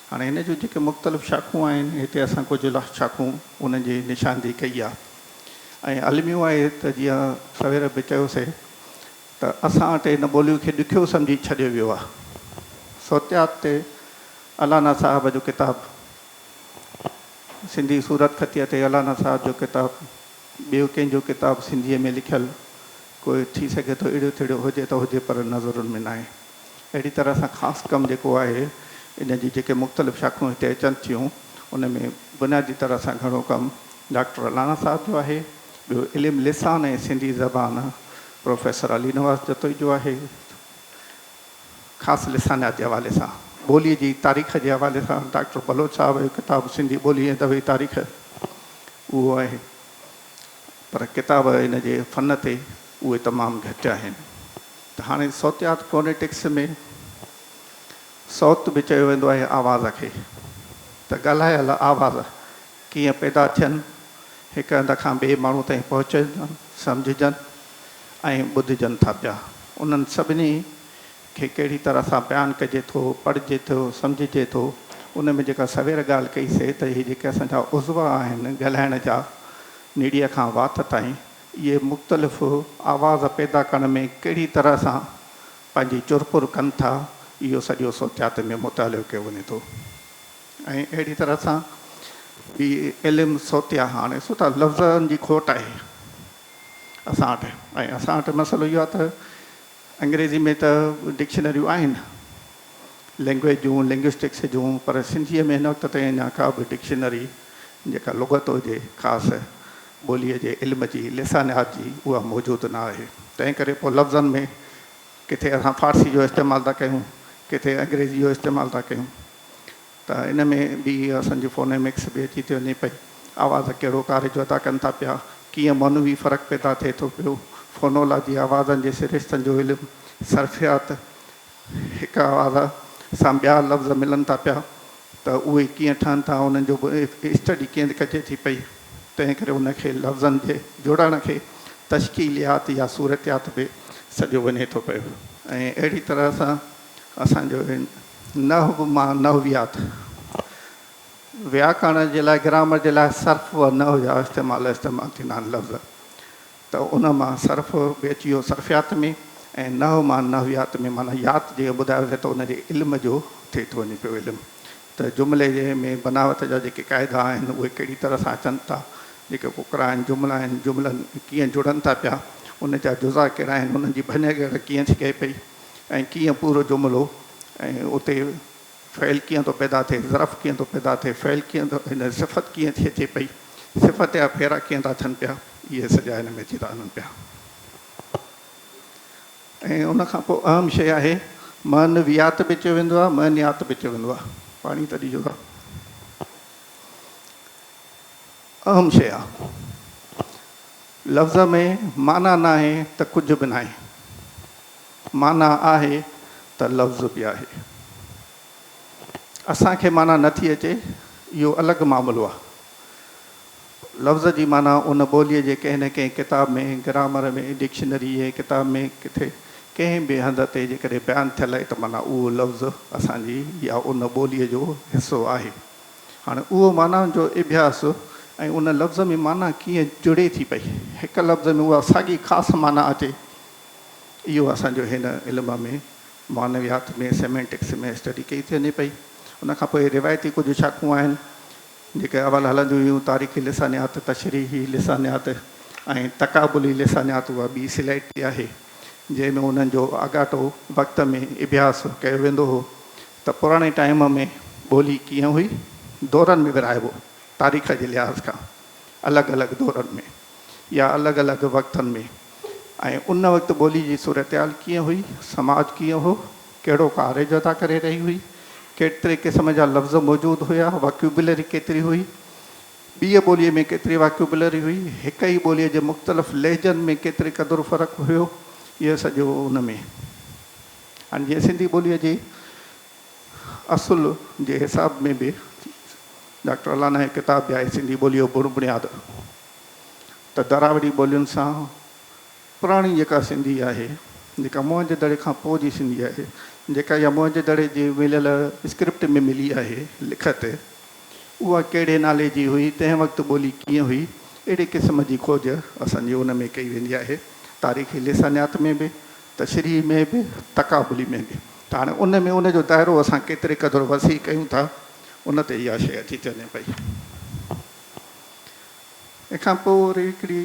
हाणे हिन जूं जेके मुख़्तलिफ़ शाख़ूं आहिनि, हिते असां कुझु शाख़ूं उनजी निशानदी कई आहे। ऐं अलमियूं आहे त जीअं सवेर बि चयोसीं त असां वटि हिन ॿोलियूं खे ॾुखियो सम्झी छॾियो वियो आहे। सोतियात ते अलाना साहिब जो किताबु, सिंधी सूरत ख़तीअ ते अलाना साहिब जो किताबु, ॿियो कंहिंजो किताबु सिंधीअ में लिखियलु कोई थी सघे थो अहिड़ो थिड़ो हुजे त हुजे, पर नज़रुनि में न आहे। अहिड़ी तरह सां ख़ासि कमु जेको आहे इन जी जेके मुख़्तलिफ़ शाख़ूं हिते अचनि थियूं उन में बुनियादी तरह सां घणो कमु डॉक्टर अलाना साहिब जो आहे। ॿियो इल्मु लिसान ऐं सिंधी ज़बान प्रोफेसर अली नवाज़ जतोई जो आहे, ख़ासि लिसानियात जे हवाले सां। ॿोलीअ जी तारीख़ जे हवाले सां डॉक्टर बलोच साहिब जो किताबु सिंधी ॿोली ऐं दवे तारीख़ उहो आहे, पर किताब इन जे फ़न ते उहे तमामु घटि आहिनि। त हाणे सोतियात फोनेटिक्स में सौत बि चयो वेंदो आहे आवाज़ खे, त ॻाल्हायल आवाज़ कीअं पैदा थियनि, हिकु हंध खां ॿिए माण्हू ताईं पहुचनि, सम्झजनि ऐं ॿुधिजनि था पिया। उन्हनि सभिनी खे कहिड़ी तरह सां बयानु कजे थो, पढ़िजे थो, सम्झिजे थो। उन में जेका सवेर ॻाल्हि कईसीं त इहे जेके असांजा उज़व आहिनि ॻाल्हाइण जा, नीड़ीअ खां वात ताईं, इहे मुख़्तलिफ़ आवाज़ पैदा करण में कहिड़ी तरह सां पंहिंजी चुरपुर कनि था, इहो सॼो सोचात में मुतालियो कयो वञे थो। ऐं अहिड़ी तरह सां ॿी इल्मु सोतिया, हाणे सो त लफ़्ज़नि जी खोट आहे असां वटि, ऐं असां वटि मसइलो इहो आहे त अंग्रेज़ी में त डिक्शनरियूं आहिनि लैंग्वेज जूं, लिंग्विस्टिक्स जूं, पर सिंधीअ में हिन वक़्त ताईं अञा का बि डिक्शनरी जेका लुग़त हुजे ख़ासि ॿोलीअ जे इल्म जी, लिसानियात जी, उहा मौजूदु न आहे। तंहिं करे पोइ लफ़्ज़नि में किथे असां फ़ारसी जो इस्तेमालु था कयूं, किथे अंग्रेज़ी जो इस्तेमालु था कयूं, त इन में बि असांजी फोनेमिक्स बि अची थी वञे पई। आवाज़ कहिड़ो कार्य जो अदा कनि था पिया, कीअं मनवी फ़र्क़ु पैदा थिए थो पियो, फोनोलॉजी, आवाज़नि जे सिरिश्तनि जो इल्मु, सर्फियात, हिकु आवाज़ सां ॿिया लफ़्ज़ मिलनि था पिया त उहे कीअं ठहनि था, उन्हनि जो स्टडी कीअं कजे थी पई। तंहिं करे उनखे लफ़्ज़नि जे जुड़ण खे तश्कीलियात या सूरतियात बि सॼो वञे थो पियो। ऐं अहिड़ी तरह सां असांजो नहव मां नहवियात, व्याकरण जे लाइ, ग्रामर जे लाइ सर्फ व नहव जा इस्तेमालु थींदा आहिनि लफ़्ज़, त उन मां सर्फ बि अची वियो सर्फियात में, ऐं नहव मां नहवियात में, माना यादि जीअं ॿुधायो थिए त उनजे इल्म जो थिए थो वञे पियो इल्मु। त जुमिले जे में बनावट जा जेके क़ाइदा आहिनि उहे कहिड़ी तरह सां अचनि था, जेके फ़ुक़रा आहिनि, जुमिला आहिनि, जुमिलनि कीअं जुड़नि था पिया, उन जा जुज़ा कहिड़ा आहिनि, उन्हनि जी भञगड़ कीअं थी कए पई, ऐं कीअं पूरो जुमिलो, ऐं उते फ़ैल कीअं थो पैदा थिए, ज़रफ़ कीअं थो पैदा थिए, फ़ैल कीअं थो, हिन सिफ़त कीअं थी अचे पई, सिफ़त जा फेरा कीअं था थियनि पिया, इहे सॼा हिन में अची था वञनि पिया। ऐं उनखां पोइ अहम शइ आहे मनवियात बि चयो वेंदो आहे, मनियात बि चयो वेंदो आहे। पाणी त ॾिजो था। अहम शइ आहे, लफ़्ज़ में माना न आहे त कुझु बि न आहे, माना आहे त लफ़्ज़ बि आहे। असांखे माना नथी अचे, इहो अलॻि मामिलो आहे। लफ़्ज़ जी माना उन ॿोलीअ जे कंहिं न कंहिं किताब में, ग्रामर में, डिक्शनरी जे किताब में, किथे कंहिं बि हंध ते जेकॾहिं बयानु थियल आहे त माना उहो लफ़्ज़ असांजी या उन ॿोलीअ जो हिसो आहे। हाणे उहो माना जो अभ्यास ऐं उन लफ़्ज़ में माना कीअं जुड़े थी पई, हिकु लफ़्ज़ में उहा साॻी ख़ासि माना अचे, इहो असांजो हिन इल्म में, मानवियात में, सेमेंटिक्स में स्टडी कई थी वञे पई। उनखां पोइ रिवायती कुझु शाख़ूं आहिनि जेके अवल हलंदियूं हुयूं, तारीख़ी लिसानियात, तशरीही लिसानियात ऐं तक़ाबुली लिसानियात, उहा ॿी सिलेक्ट आहे जंहिंमें उन्हनि जो आगाटो वक़्त में अभ्यास कयो वेंदो हो त पुराणे टाइम में ॿोली कीअं हुई, दौरनि में विराइबो, तारीख़ जे लिहाज़ खां अलॻि अलॻि दौरनि में या अलॻि अलॻि वक़्तनि में, ऐं उन वक़्तु ॿोली जी सूरतयाल कीअं हुई, समाज कीअं हो, कहिड़ो कार्य जो अदा करे रही हुई, केतिरे क़िस्म जा लफ़्ज़ मौजूदु हुया, वॉक्यूबुलरी केतिरी हुई, ॿीअ ॿोलीअ में केतिरी वॉक्यूबुलरी हुई, हिक ई ॿोलीअ जे मुख़्तलिफ़ लहजनि में केतिरे क़दुरु फ़र्क़ु हुयो, इहो सॼो उन में। हाणे जीअं सिंधी ॿोलीअ जी असुल जे हिसाब में बि डॉक्टर अलाना जी किताब बि आहे, सिंधी ॿोलीअ जो बुनियादु, त दरावड़ी ॿोलियुनि सां पुराणी जेका सिंधी आहे, जेका मुंहिंजे दड़े खां पोइ जी सिंधी आहे, जेका इहा मुंहिंजे दड़े जी मिलियल स्क्रिप्ट में मिली आहे लिखत, उहा कहिड़े नाले जी हुई, तंहिं वक़्तु ॿोली कीअं हुई, अहिड़े क़िस्म जी खोज असांजी उन में कई वेंदी आहे, तारीख़ी लिसानियात में बि, तशरीह में बि, तक़ाबुली में बि। त हाणे उन में उन जो दाइरो असां केतिरे क़दुरु वसी कयूं था, उन ते इहा शइ अची थी वञे पई। तंहिंखां पोइ वरी हिकिड़ी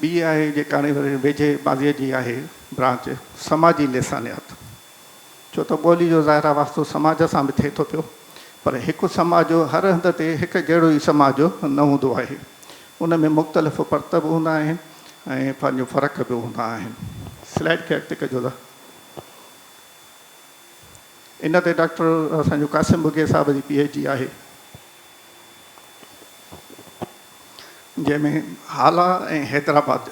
ॿी आहे जेका हाणे वरी वेझे बाज़ीअ जी आहे ब्रांच, समाजी लिसानियात। छो त ॿोली जो ज़ाहिरा वास्तो समाज सां बि थिए थो पियो, पर हिकु समाज जो हर हंध ते हिकु जहिड़ो ई समाज न हूंदो आहे, उन में मुख़्तलिफ़ परतब हूंदा आहिनि ऐं पंहिंजो फ़र्क़ु बि हूंदा आहिनि। स्लाइड खे अॻिते कजो था। इन ते डॉक्टर असांजो कासिम बुगे साहिब जी PhD आहे, जंहिंमें हाला ऐं हैदराबाद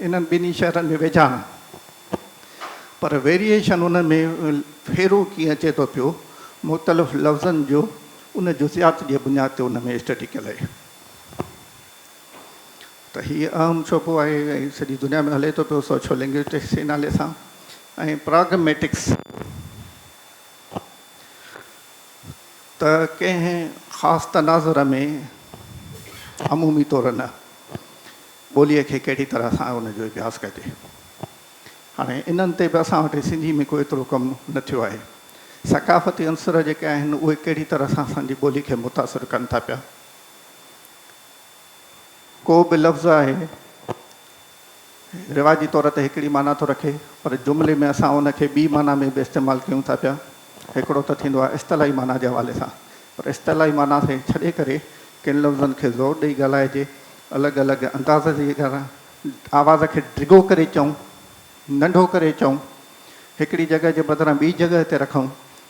इन्हनि ॿिन्ही शहरनि में वेझाण, पर वेरिएशन उन में फेरो कीअं अचे थो पियो मुख़्तलिफ़ लफ़्ज़नि जो उन जुज़ियात जे बुनियाद ते उन में स्टडी कयल आहे। त हीअ अहम शोबो आहे ऐं सॼी दुनिया में हले थो पियो सोशल लिंग्विस्टिक्स जे नाले सां। ऐं प्राग्मेटिक्स त कंहिं ख़ासि तनाज़ुर में अमूमी तौरु न ॿोलीअ खे कहिड़ी तरह सां उनजो अभ्यास कजे। हाणे इन्हनि ते बि असां वटि सिंधी में को एतिरो कमु न थियो आहे। सकाफ़ती अंसर जेके आहिनि उहे कहिड़ी तरह सां असांजी ॿोली खे मुतासिर कनि था पिया। को बि लफ़्ज़ आहे रिवाजी तौर ते हिकिड़ी माना थो रखे पर जुमिले में असां उनखे ॿी माना में बि इस्तेमालु कयूं था पिया। हिकिड़ो त थींदो आहे इस्तलाही माना जे हवाले सां, पर इस्तलाही माना खे छॾे करे किन लफ़्ज़नि खे ज़ोर ॾेई ॻाल्हाइजे, अलॻि अलॻि अंदाज़ जी आवाज़ खे डिघो करे चऊं, नंढो करे चऊं, हिकिड़ी जॻह जे बदिरां ॿी जॻह ते रखूं,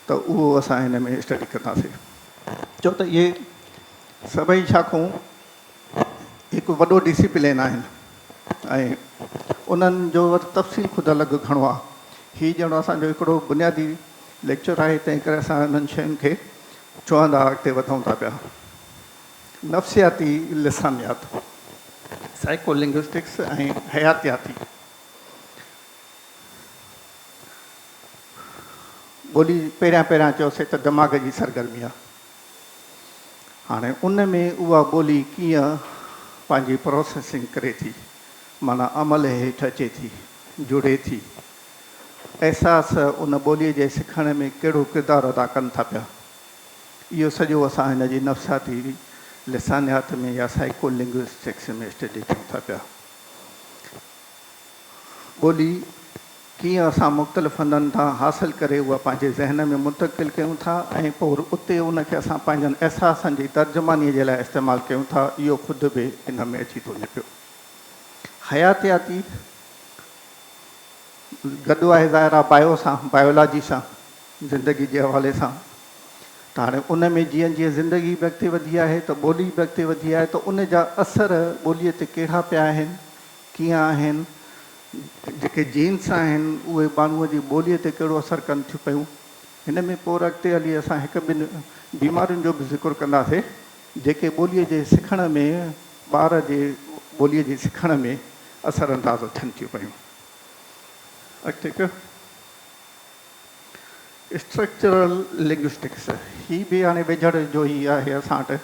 त उहो असां हिन में स्टडी कंदासीं। छो त इहे सभई शाख़ूं हिकु वॾो डिसिप्लिन आहिनि ऐं उन्हनि जो तफ़सील ख़ुदि अलॻि घणो आहे। हीउ ॼणो असांजो हिकिड़ो बुनियादी लेक्चर आहे, तंहिं करे असां उन्हनि शयुनि खे चवंदा अॻिते वधूं था पिया। नफ़्सियाती लिसानियात, साइको लिंग्विस्टिक्स ऐं हयातियाती। ॿोली पहिरियां चयोसीं त दिमाग़ जी सरगर्मी आहे। हाणे उन में उहा ॿोली कीअं पंहिंजी प्रोसेसिंग करे थी, माना अमल हेठि अचे थी, जुड़े थी, अहसास उन ॿोलीअ जे सिखण में कहिड़ो किरदारु अदा कनि था पिया, इहो सॼो असां हिन जी नफ़्सियाती लिसानियात में या साइको लिंग्विस्टिक्स में स्टडी कयूं था पिया। ॿोली कीअं असां मुख़्तलिफ़ हंधनि तां हासिलु करे उहा पंहिंजे ज़हन में मुंतक़िल कयूं था ऐं पोइ उते उनखे असां पंहिंजनि अहसासनि जी तर्जुमानीअ जे लाइ इस्तेमालु कयूं था, इहो ख़ुदि बि इन में अची थो वञे पियो। हयातियाती गॾु आहे ज़ाहिर आहे बायो सां, बायोलॉजी सां, ज़िंदगी जे हवाले सां। त हाणे उन में जीअं जीअं ज़िंदगी बि अॻिते वधी आहे त ॿोली बि अॻिते वधी आहे, त उन जा असर ॿोलीअ ते कहिड़ा पिया आहिनि, कीअं आहिनि, जेके जीन्स आहिनि उहे माण्हूअ जी ॿोलीअ ते कहिड़ो असरु कनि थियूं पियूं। हिन में पोइ अॻिते हली असां हिकु ॿिनि बीमारियुनि जो बि ज़िक्र कंदासीं जेके ॿोलीअ जे सिखण में, ॿार जे ॿोलीअ जे सिखण में असर अंदाज़ थियनि थियूं पियूं। अॻिते कयो स्ट्रक्चरल लिंग्विस्टिक्स, हीअ बि हाणे वेझड़ जो ई आहे असां वटि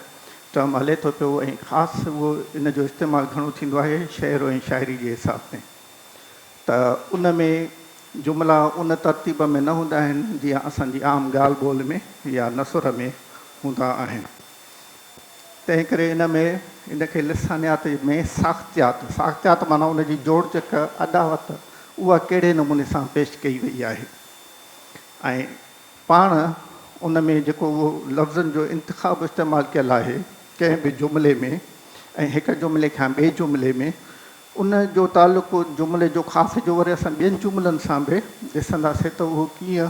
टर्म हले थो पियो ऐं ख़ासि उहो इन जो इस्तेमालु घणो थींदो आहे शेर ऐं शाइरी जे हिसाब में। त उन में जुमिला उन तरतीब में न हूंदा आहिनि जीअं असांजी आम ॻाल्हि ॿोल में या नसुर में हूंदा आहिनि। तंहिं करे इन में इनखे लिसानियात में साख़्तियात माना उन जी जोड़जक, अॾावत, उहा कहिड़े नमूने सां पेश कई वई आहे। ऐं पाण उन में जेको उहो लफ़्ज़नि जो इंतिख़ाब इस्तेमालु कयलु आहे कंहिं बि जुमिले में ऐं हिकु जुमिले खां ॿिए जुमिले में, उन जो तालुक़ु जुमिले जो ख़ासि जो वरी असां ॿियनि जुमिलनि सां बि ॾिसंदासीं त उहो कीअं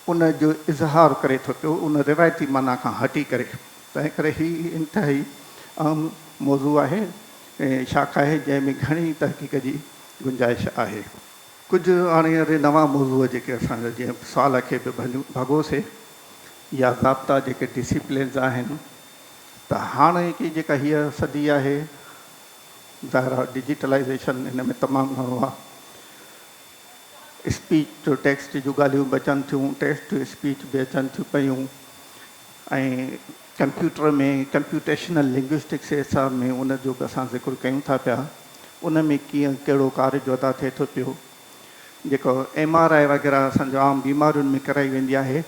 उन जो इज़हार करे थो पियो उन रिवायती माना खां हटी करे। तंहिं करे हीअ इंतिहाई अहम मौज़ू आहे ऐं शाखा आहे जंहिंमें घणी तहक़ीक़ जी गुंजाइश आहे। कुझु हाणे वरी नवां मौज़ू जेके असांजा जीअं सुवाल खे बि भॻोसीं या ज़ाब्ता जेके डिसिप्लिन्स आहिनि, त हाणे की जेका हीअ सदी आहे ज़ाहिर आहे डिजिटलाइज़ेशन हिन में तमामु घणो आहे। स्पीच टू टेक्स्ट जूं ॻाल्हियूं बि अचनि थियूं, टेक्स्ट टू स्पीच बि अचनि थियूं पियूं ऐं कंप्यूटर में कंप्यूटेशनल लिंग्विस्टिक्स जे हिसाब में उन जो बि असां ज़िक्र कयूं था पिया। उन में कीअं कहिड़ो कार्य जो अदा थिए थो पियो। जेको MRI वग़ैरह असांजो आम बीमारियुनि में कराई वेंदी आहे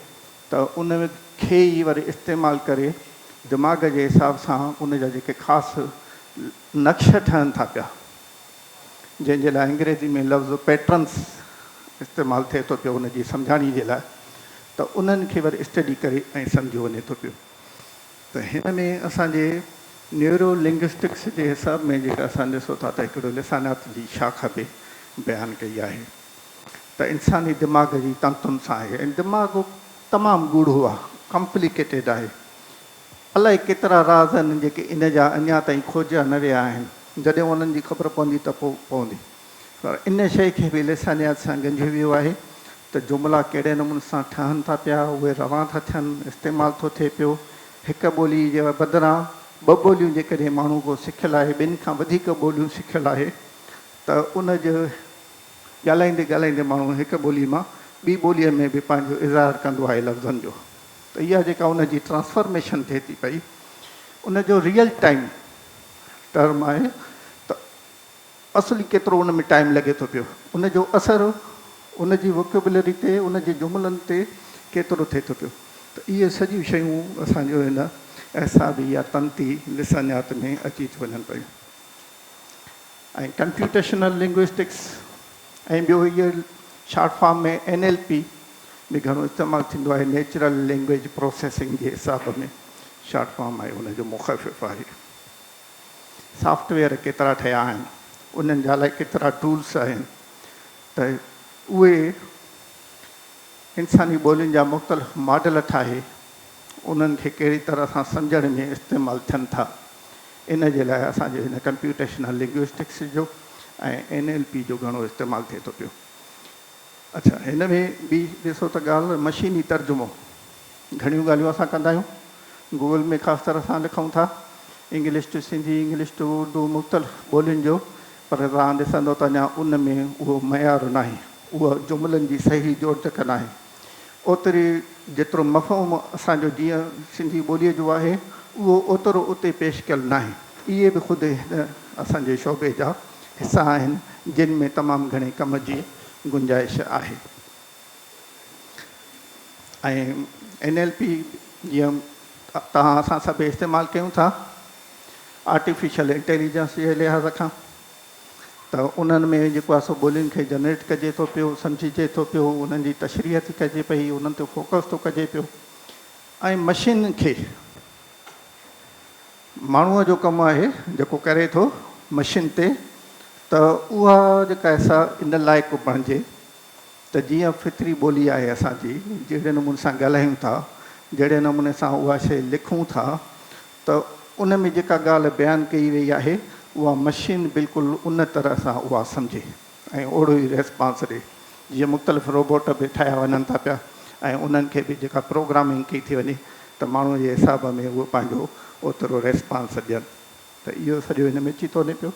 त उन खे ई वरी इस्तेमालु करे दिमाग़ जे हिसाब सां उन जा जेके ख़ासि नक्श ठहनि था पिया, जंहिंजे लाइ अंग्रेज़ी में लफ़्ज़ पैटर्न्स इस्तेमालु थिए थो पियो उन जी सम्झाणी जे लाइ, त उन्हनि खे वरी स्टडी करे ऐं सम्झियो वञे थो पियो। त हिन में असांजे न्यूरो लिंग्विस्टिक्स जे हिसाब में जेका असां ॾिसो था त हिकिड़ो लिसानियात जी शाखा बि बयानु कई आहे त इंसानी दिमाग़ जी तंतुनि सां आहे ऐं दिमाग़ तमामु गूढ़ो आहे, कॉम्प्लिकेटेड आहे। अलाए केतिरा राज़ आहिनि जेके इन जा अञा ताईं खोजिया न विया आहिनि, जॾहिं उन्हनि जी ख़बर पवंदी त पोइ पवंदी। पर इन शइ खे बि लिसानियात सां गंढियो वियो आहे त जुमिला कहिड़े नमूने सां ठहनि था पिया, उहे रवां था थियनि, इस्तेमालु थो थिए पियो। हिकु ॿोली जे बदिरां ॿ ॿोलियूं जेकॾहिं माण्हू को सिखियलु आहे, ॿिनि खां वधीक ॿोलियूं सिखियलु आहे, त उन जो ॻाल्हाईंदे ॻाल्हाईंदे माण्हू हिकु ॿोली मां ॿी ॿोलीअ में बि पंहिंजो इज़हार कंदो आहे लफ़्ज़नि जो। त इहा जेका उन जी ट्रांसफॉर्मेशन थिए थी पई, उन जो रियल टाइम टर्म आहे त असली केतिरो उन में टाइम लॻे थो पियो, उन जो असरु उन जी वोकेबुलरी ते, उन जे जुमिलनि ते केतिरो थिए थो पियो। त इहे सॼियूं शयूं असांजो हिन अहसाबी या तंती लिसानियात में अची थी वञनि पियूं। ऐं कंप्यूटेशनल लिंग्विस्टिक्स ऐं ॿियो इहो शॉर्ट फॉर्म में NLP बि घणो इस्तेमालु थींदो आहे, नेचुरल लैंग्वेज प्रोसेसिंग जे हिसाब में शॉर्ट फॉर्म आहे, उनजो मुख़फ़िफ़ आहे। सॉफ्टवेयर केतिरा ठहिया आहिनि, उन्हनि जा लाइ केतिरा टूल्स आहिनि, त उहे इंसानी ॿोलियुनि जा मुख़्तलिफ़ मॉडल ठाहे उन्हनि खे कहिड़ी तरह सां सम्झण में इस्तेमालु थियनि था, इन जे लाइ असांजो हिन कंप्यूटेशनल लिंग्विस्टिक्स जो ऐं NLP जो घणो इस्तेमालु थिए थो पियो। अच्छा, हिन में बि ॾिसो त ॻाल्हि मशीनी तर्जुमो, घणियूं ॻाल्हियूं असां कंदा आहियूं, गूगल में ख़ासि तरह सां लिखूं था English to Sindhi, English to Urdu, मुख़्तलिफ़ ॿोलियुनि जो, पर तव्हां ॾिसंदो त अञा उन में उहो मयारु नाहे, उहा जुमिलनि जी सही जोड़जक नाहे। ओतिरी जेतिरो मफ़हूम असांजो जीअं सिंधी ॿोलीअ जो आहे, उहो ओतिरो उते पेश कयलु नाहे। इहे बि ख़ुदि हिन असांजे शोबे जा हिसा आहिनि, जिन में तमामु घणे कम जी गुंजाइश आहे। ऐं NLP जीअं तव्हां असां सभु इस्तेमालु कयूं था आर्टिफिशियल इंटेलिजेंस जे लिहाज़ खां, त उन्हनि में जेको आहे सो ॿोलियुनि खे जनरेट कजे थो पियो, सम्झिजे थो पियो, उन्हनि जी तशरीह थी कजे पई, उन्हनि ते फोकस थो कजे पियो। ऐं मशीन खे माण्हूअ जो कमु आहे जेको करे थो मशीन ते, त उहा जेका असां इन लाइक़ु बणिजे त जीअं फितरी ॿोली आहे असांजी, जहिड़े नमूने सां ॻाल्हायूं था, जहिड़े नमूने सां उहा शइ लिखूं था, त उन में जेका ॻाल्हि बयानु कई वई आहे उहा मशीन बिल्कुलु उन तरह सां उहा सम्झे ऐं ओड़ो ई रेस्पॉन्स ॾिए। जीअं मुख़्तलिफ़ रोबोट बि ठाहिया वञनि था पिया ऐं उन्हनि खे बि जेका प्रोग्रामिंग कई थी वञे त माण्हूअ जे हिसाब में उहो पंहिंजो ओतिरो रेस्पॉन्स ॾियनि। त इहो सॼो हिन में अची थो वञे पियो।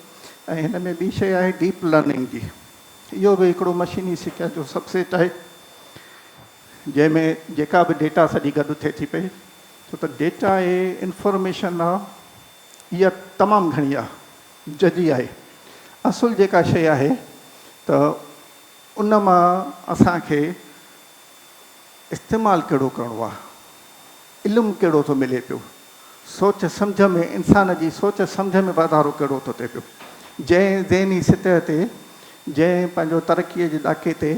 ऐं हिन में ॿी शइ आहे डीप लर्निंग जी, इहो बि हिकिड़ो मशीनी सिख्या जो सबसेट आहे, जंहिंमें जेका बि डेटा सॼी गॾु थिए थी पई, छो त डेटा ऐं इंफॉर्मेशन आहे इहा तमामु घणी आहे, जजी आहे। असुलु जेका शइ आहे त उन मां असांखे इस्तेमालु कहिड़ो करिणो आहे, इल्मु कहिड़ो थो मिले पियो, सोच सम्झ में, इंसान जी सोच सम्झ में वाधारो कहिड़ो थो थिए पियो, जंहिं ज़हनी सतह ते, जंहिं पंहिंजो तरक़ीअ जे ॾाके ते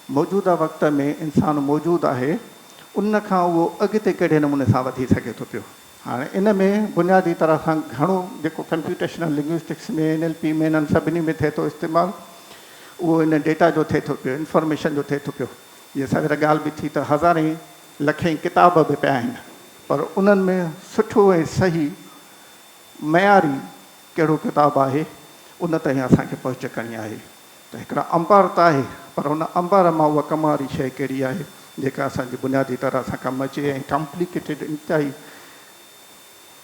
मौजूदा वक़्त में इंसानु मौजूदु आहे, उन खां उहो अॻिते कहिड़े नमूने सां वधी सघे थो पियो। हाणे इन में बुनियादी तरह सां घणो जेको कंप्यूटेशनल लिंग्विस्टिक्स में NLP में इन्हनि सभिनी में थिए थो इस्तेमालु, उहो इन डेटा जो थिए थो पियो, इंफॉर्मेशन जो थिए थो पियो। जीअं सवेर ॻाल्हि बि थी त हज़ारें लखें किताब बि पिया आहिनि, पर उन्हनि में सुठो ऐं सही मयारी कहिड़ो किताबु आहे उन ताईं असांखे पहुच करणी आहे। त हिकिड़ा अंबार त आहे, पर उन अंबार मां उहा कम वारी शइ कहिड़ी आहे जेका असांजी बुनियादी तरह सां कमु अचे ऐं कॉम्प्लिकेटेड इंतिहाई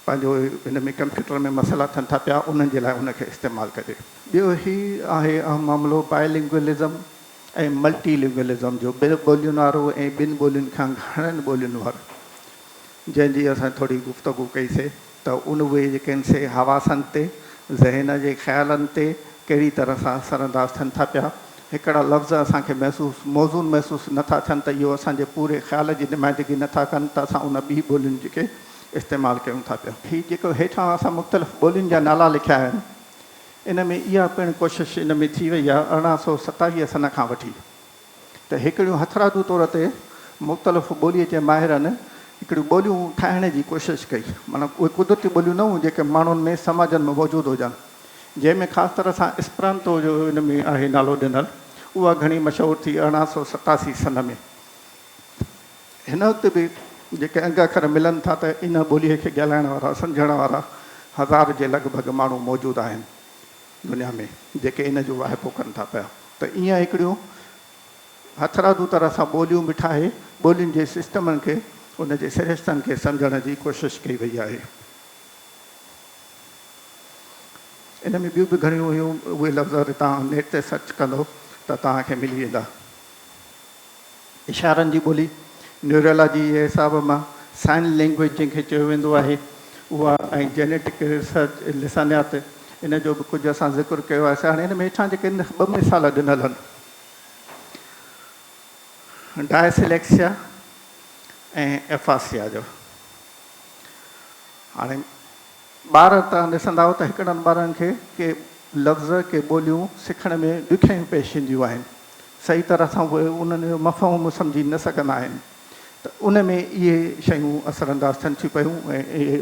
पंहिंजो हिन में कंप्यूटर में मसइला थियनि था पिया, उन्हनि जे लाइ उनखे इस्तेमालु कजे। ॿियो ही आहे अहम मामिलो बायलिंग्वलिज़म ऐं मल्टीलिंग्वलिज़म जो, ॿिनि ॿोलियुनि वारो ऐं ॿिनि ॿोलियुनि खां घणनि ॿोलियुनि वारो, जंहिंजी असां थोरी गुफ़्तगू कईसीं त उन उहे जेके आहिनि से हवासनि ते, ज़हन जे ख़्यालनि ते कहिड़ी तरह सां असरअंदाज़ थियनि था पिया। हिकिड़ा लफ़्ज़ असांखे महसूसु मौज़ून महसूसु नथा थियनि त इहो असांजे पूरे ख़्याल जी नुमाइंदगी नथा कनि, त असां उन ॿी ॿोलियुनि जेके इस्तेमालु कयूं था पिया। हीअ जेको हेठां असां मुख़्तलिफ़ ॿोलियुनि जा नाला लिखिया आहिनि, इन में इहा पिणु कोशिशि इन में थी वई आहे 1827 सन खां वठी, त हिकिड़ियूं हथरादू तौर ते मुख़्तलिफ़ ॿोलीअ जे माहिरनि हिकिड़ियूं ॿोलियूं ठाहिण जी कोशिशि कई, माना उहे कुदरती ॿोलियूं न हुयूं जेके माण्हुनि में समाजनि में मौजूदु हुजनि, जंहिंमें ख़ासि तरह सां एस्परांतो जो हिन में आहे नालो ॾिनल, उहा घणी मशहूरु थी 1887 सन में। हिन वक़्तु बि जेके अंग अखर मिलनि था त इन ॿोलीअ खे ॻाल्हाइण वारा, सम्झण वारा 1000 जे लॻभॻि माण्हू मौजूदु आहिनि दुनिया में जेके इन जो वाहिपो कनि था पिया। त ईअं हिकिड़ियूं हथरादू तरह सां ॿोलियूं बि ठाहे ॿोलियुनि जे सिस्टमनि खे उन जे सिरिश्तनि खे सम्झण जी कोशिशि कई वई आहे। इन में ॿियूं बि घणियूं हुयूं, उहे लफ़्ज़ तव्हां नेट ते सर्च कंदो त तव्हांखे मिली वेंदा। इशारनि जी ॿोली न्यूरोलॉजी जे हिसाब मां साइन लैंग्वेज जंहिंखे चयो वेंदो आहे उहा, ऐं जेनेटिक रिसर्च लिसानियात इन जो बि कुझु असां ज़िक्र कयो आहे। हाणे हिन में हेठां जेके 2 मिसाल ॾिनल आहिनि, डायसिलेक्सिया ऐं एफासिया जो। हाणे ॿार तव्हां ॾिसंदा त हिकिड़नि ॿारनि खे के लफ़्ज़ के ॿोलियूं सिखण में ॾुखियायूं पेश ईंदियूं आहिनि, सही तरह सां उहे उन्हनि जो मफ़हूम सम्झी न सघंदा आहिनि, त उन में इहे शयूं असरअंदाज़ थियनि थियूं पियूं। ऐं इहे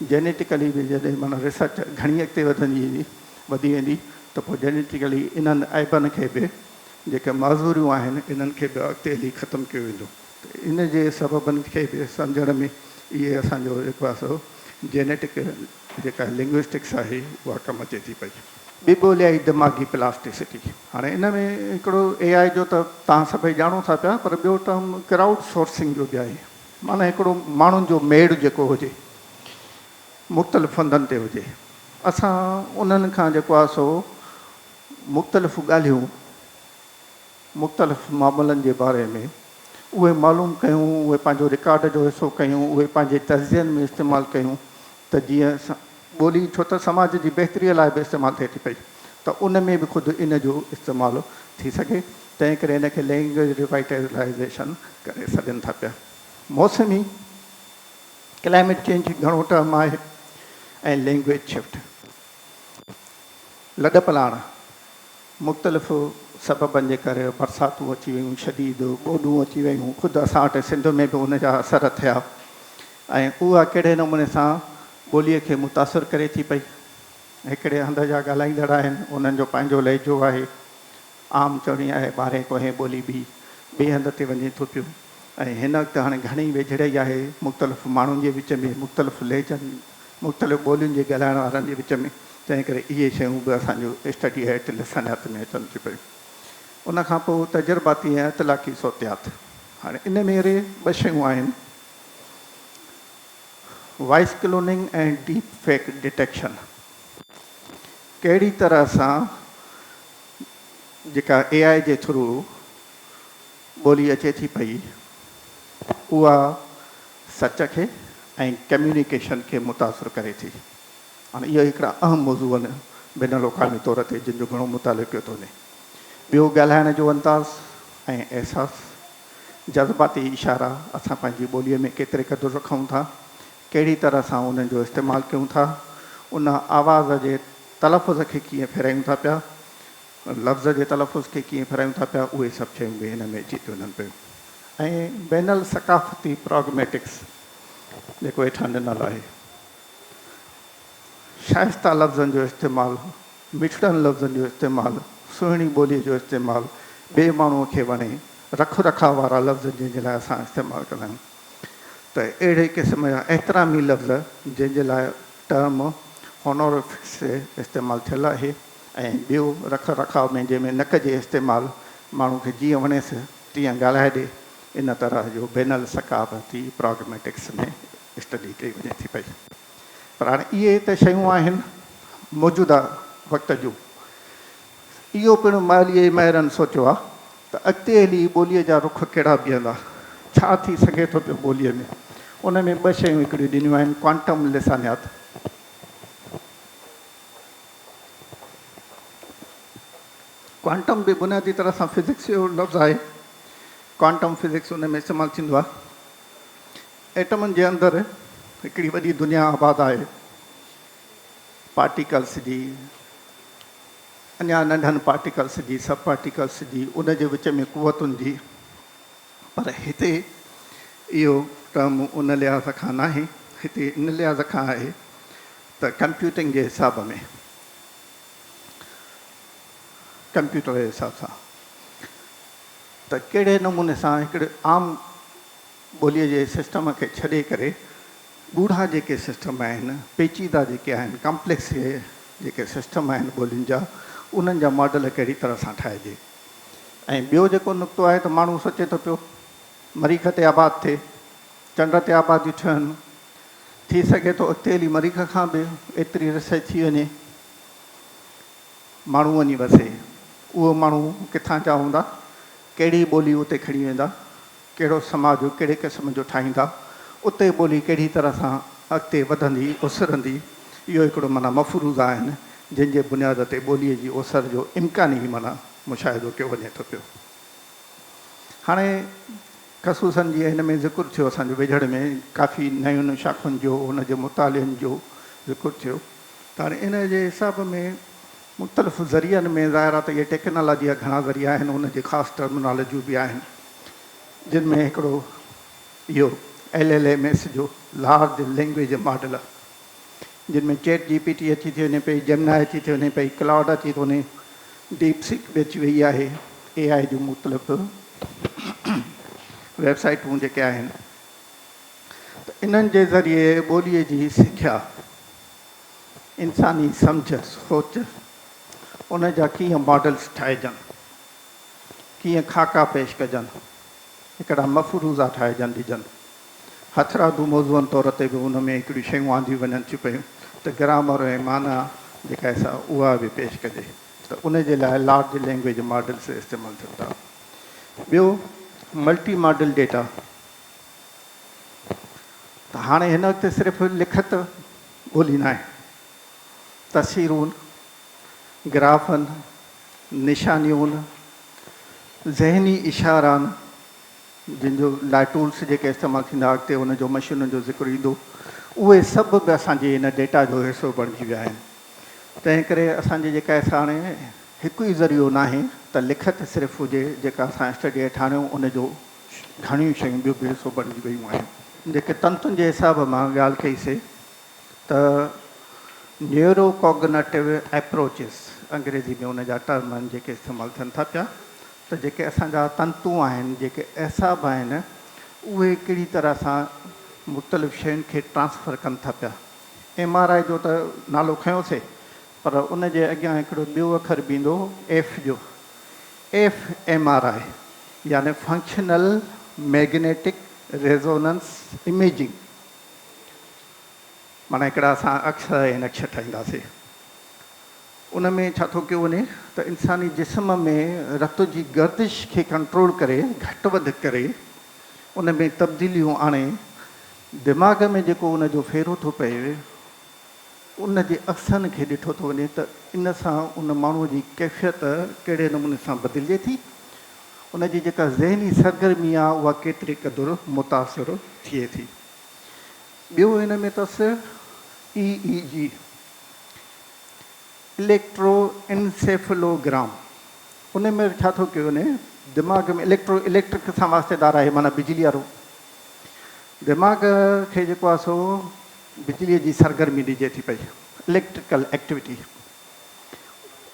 जेनेटिकली बि जॾहिं माना रिसर्च घणी अॻिते वधी वेंदी त पोइ जेनेटिकली इन्हनि ऐबनि खे बि जेके माज़ूरियूं आहिनि इन्हनि खे बि अॻिते हली ख़तमु कयो वेंदो। त इन जे सबबनि खे बि सम्झण में इहे असांजो जेको आहे सो जेनेटिक जेका लिंग्विस्टिक्स आहे उहा कमु अचे थी पई। ॿी ॿोली आई दिमाग़ी प्लास्टिसिटी। हाणे इन में हिकिड़ो AI जो त तव्हां सभई ॼाणो था पिया, पर ॿियो टर्म क्राउड सोर्सिंग जो बि आहे। माना हिकिड़ो माण्हुनि जो मेड़ जेको हुजे मुख़्तलिफ़ फंदनि ते हुजे, असां उन्हनि खां जेको आहे सो मुख़्तलिफ़ ॻाल्हियूं मुख़्तलिफ़ मामलनि जे बारे में उहे मालूम कयूं, उहे पंहिंजो रिकॉर्ड जो हिसो कयूं, उहे पंहिंजे तज़ियनि में इस्तेमालु कयूं, त जीअं ॿोली छो त समाज जी बहितरीअ लाइ बि इस्तेमालु थिए थी पई, त उन में बि ख़ुदि इन जो इस्तेमालु थी सघे। तंहिं करे इनखे लैंग्वेज रिवाइटलाइज़ेशन करे सघनि था पिया। मौसमी क्लाइमेट चेंज घणो टर्म आहे ऐं लैंग्वेज शिफ्ट। लॾ पलाण मुख़्तलिफ़ सबबनि जे करे बरसातूं अची वियूं, शदीद ॿोॾूं अची वियूं, ख़ुदि असां वटि सिंध में बि उन जा असर थिया ऐं उहा कहिड़े नमूने सां ॿोलीअ खे मुतासिर करे थी पई। हिकिड़े हंध जा ॻाल्हाईंदड़ आहिनि, उन्हनि जो पंहिंजो लहजो आहे, आम चवणी आहे ॿारहें कोहें ॿोली बि ॿिए हंध ते वञे थो पियो। ऐं हिन वक़्तु हाणे घणी वेझड़ाई आहे मुख़्तलिफ़ माण्हुनि जे विच में, मुख़्तलिफ़ लहजनि मुख़्तलिफ़ ॿोलियुनि जे ॻाल्हाइण वारनि जे विच में, तंहिं करे इहे शयूं बि असांजो स्टडी हेठि लिसानियात में अचनि थियूं पियूं। उनखां पोइ तजुर्बाती ऐं इतलाक़ी सोतियात। हाणे इन में अहिड़े 2 शयूं आहिनि, वॉइस क्लोनिंग ऐं डीप फेक डिटेक्शन। कहिड़ी तरह सां जेका AI जे थ्रू ॿोली अचे थी पई उहा सच खे ऐं कम्यूनिकेशन खे मुतासिर करे थी। हाणे इहो हिकिड़ा अहम मौज़ू आहिनि बिन अक़वामी तौर ते जिन जो घणो मुतालो कयो थो वञे। ॿियो ॻाल्हाइण जो अंदाज़ ऐं अहसासु, जज़्बाती इशारा असां पंहिंजी ॿोलीअ में केतिरे क़दुरु रखूं था, कहिड़ी तरह सां उन्हनि जो इस्तेमालु कयूं था, उन आवाज़ जे तलफ़ुज़ खे कीअं फेरायूं था पिया, लफ़्ज़ जे तलफ़ुज़ खे कीअं फेरायूं था पिया, उहे सभु शयूं बि हिन में अची थियूं वञनि पियूं। ऐं बैनल सकाफ़ती प्रॉग्मेटिक्स जेको हेठां ॾिनल आहे, शाइस्ता लफ़्ज़नि जो इस्तेमालु, मिठड़नि लफ़्ज़नि जो इस्तेमालु, सुहिणी ॿोलीअ जो इस्तेमालु, ॿिए माण्हूअ खे वणे, रख रखाव वारा लफ़्ज़ जंहिंजे लाइ असां इस्तेमालु कंदा आहियूं। त अहिड़े क़िस्म जा एतिरामी लफ़्ज़ जंहिंजे लाइ टर्म होनोरिफिक्स इस्तेमालु थियल आहे, ऐं ॿियो रख रखाव में जंहिंमें नक जे इस्तेमालु माण्हू खे जीअं वणेसि तीअं ॻाल्हाए ॾे, इन तरह जो बैनल सकाफ़ती प्रॉग्मेटिक्स में स्टडी कई वञे थी पई। पर हाणे इहे त शयूं आहिनि मौजूदा वक़्त जूं। इहो पिणु मालीअ माहिरनि सोचियो आहे त अॻिते हली ॿोलीअ जा रुख कहिड़ा बीहंदा, छा थी सघे थो पियो ॿोलीअ में। उन में 2 शयूं हिकिड़ियूं ॾिनियूं आहिनि, क्वांटम लिसानियात। क्वांटम बि बुनियादी तरह सां फिज़िक्स जो लफ़्ज़ आहे। क्वांटम फिज़िक्स उन में इस्तेमालु थींदो आहे। एटमनि जे अंदरि हिकिड़ी वॾी दुनिया आबाद आहे, पार्टिकल्स जी, अञा नंढनि पार्टिकल्स जी, सब पार्टिकल्स जी, उन जे विच में कुवतुनि जी। पर हिते इहो टर्म उन लिहाज़ खां न आहे, हिते इन लिहाज़ खां आहे त कंप्यूटिंग जे हिसाब में, कंप्यूटर जे हिसाब सां त कहिड़े नमूने सां हिकिड़े आम ॿोलीअ जे सिस्टम खे छॾे करे ॻूढ़ा जेके सिस्टम आहिनि, पेचीदा जेके आहिनि, कॉम्प्लेक्स जेके सिस्टम आहिनि ॿोलियुनि जा, उन्हनि जा मॉडल कहिड़ी तरह सां ठाहिजे ऐं ॿियो जेको नुक़्तो आहे त माण्हू सोचे थो पियो मरीख़ ते आबाद थिए, चंड ते आबादियूं थियनि, थी सघे थो अॻिते हली मरीख़ खां बि एतिरी रिसर्च थी वञे, माण्हू वञी वसे। उहो माण्हू किथां जा हूंदा, कहिड़ी ॿोली उते खणी वेंदा, कहिड़ो समाज कहिड़े क़िस्म जो ठाहींदा, उते ॿोली कहिड़ी तरह सां अॻिते वधंदी उसरंदी, इहो हिकिड़ो माना मफ़रूज़ आहिनि जंहिंजे बुनियाद ते ॿोलीअ जी ओसर जो इम्कानी ई माना मुशाहिदो कयो वञे थो पियो। हाणे ख़सूसनि जीअं हिन में ज़िक्र थियो, असांजो वेझड़ में काफ़ी नयुनि शाख़ुनि जो हुनजे मुतालियनि जो ज़िक्र थियो, त हाणे इन जे हिसाब में मुख़्तलिफ़ ज़रियनि में ज़ाहिर आहे त इहे टेक्नोलॉजी जा घणा ज़रिया आहिनि, उनजी ख़ासि टर्मिनोलॉजियूं बि आहिनि, जिन में हिकिड़ो इहो LLMS जो लार्ज लैंग्वेज मॉडल, जिन में चैट GPT अची थी वञे पई, जेमिनाई अची थी वञे पई, क्लाउड अची थो वञे, डीपसीक बि अची वई आहे, AI जूं मुख़्तलिफ़ वेबसाइटूं जेके आहिनि। त इन्हनि जे ज़रिए ॿोलीअ जी सिख्या, इंसानी सम्झ सोच, उन जा कीअं मॉडल्स ठाहिजनि, कीअं खाका पेश कजनि, हिकिड़ा मफ़रूज़ा ठाहिजनि ॾिजनि, हथरादू मौज़ूअनि तौर ते बि उन में हिकिड़ियूं शयूं आंदियूं वञनि थियूं पियूं त ग्रामर ऐं माना जेका सा उहा बि पेश कजे, त उन जे लाइ लार्ज लैंग्वेज मॉडल्स इस्तेमालु थियनि था। ॿियो मल्टी मॉडल डेटा, त हाणे हिन वक़्तु सिर्फ़ु लिखत ॿोली न आहे, तस्वीरूं, ग्राफ़नि, निशानियूं, ज़हनी इशारा, जिन जो लाइ टूल्स जेके इस्तेमालु थींदा अॻिते हुनजो मशीनुनि जो ज़िक्र ईंदो, उहे सभु बि असांजे हिन डेटा जो हिसो बणिजी विया आहिनि। तंहिं करे असांजे जेका हाणे हिकु ई ज़रियो न आहे त लिखत सिर्फ़ु हुजे जेका असां स्टडी हेठि आणियूं, उनजो घणियूं शयूं ॿियूं बि हिसो बणिजी वियूं आहिनि। जेके तंतुनि जे हिसाब मां ॻाल्हि कईसीं त न्यूरो कॉग्नेटिव एप्रोचिस, अंग्रेज़ी में उन जा टर्म आहिनि जेके इस्तेमालु थियनि था पिया, त जेके असांजा तंतु आहिनि, जेके अहसाब आहिनि, उहे कहिड़ी तरह सां मुख़्तलिफ़ शयुनि खे ट्रांसफर कनि था पिया। MRI जो त नालो खयोंसीं, पर उन जे अॻियां हिकिड़ो ॿियो अखर बि ईंदो F जो, fMRI, यानी फंक्शनल मैग्नेटिक रेज़ोनेंस इमेजिंग। माना हिकिड़ा असां अक्षर ऐं नक्श ठाहींदासीं, उन में छा थो कयो वञे त इंसानी जिस्म में रत जी गर्दिश खे कंट्रोल करे, घटि वधि करे, उन में तब्दीलियूं आणे, दिमाग़ में जेको उन जो फेरो थो पए, उन जे अक्सनि खे ॾिठो थो वञे त इन सां उन माण्हूअ जी कैफ़ियत कहिड़े नमूने सां बदिलिजे थी, उन जी जेका ज़हनी सरगर्मी आहे उहा केतिरे क़दुरु मुतासिर थिए थी। ॿियो हिन में अथसि EEG, इलेक्ट्रोएन्सेफलोग्राम। उन में छा थो कयो वञे, दिमाग़ में इलेक्ट्रिक सां वास्तेदार आहे, माना बिजली वारो दिमाग़ खे जेको आहे सो बिजलीअ जी सरगर्मी ॾिजे थी पई, इलेक्ट्रिकल एक्टिविटी।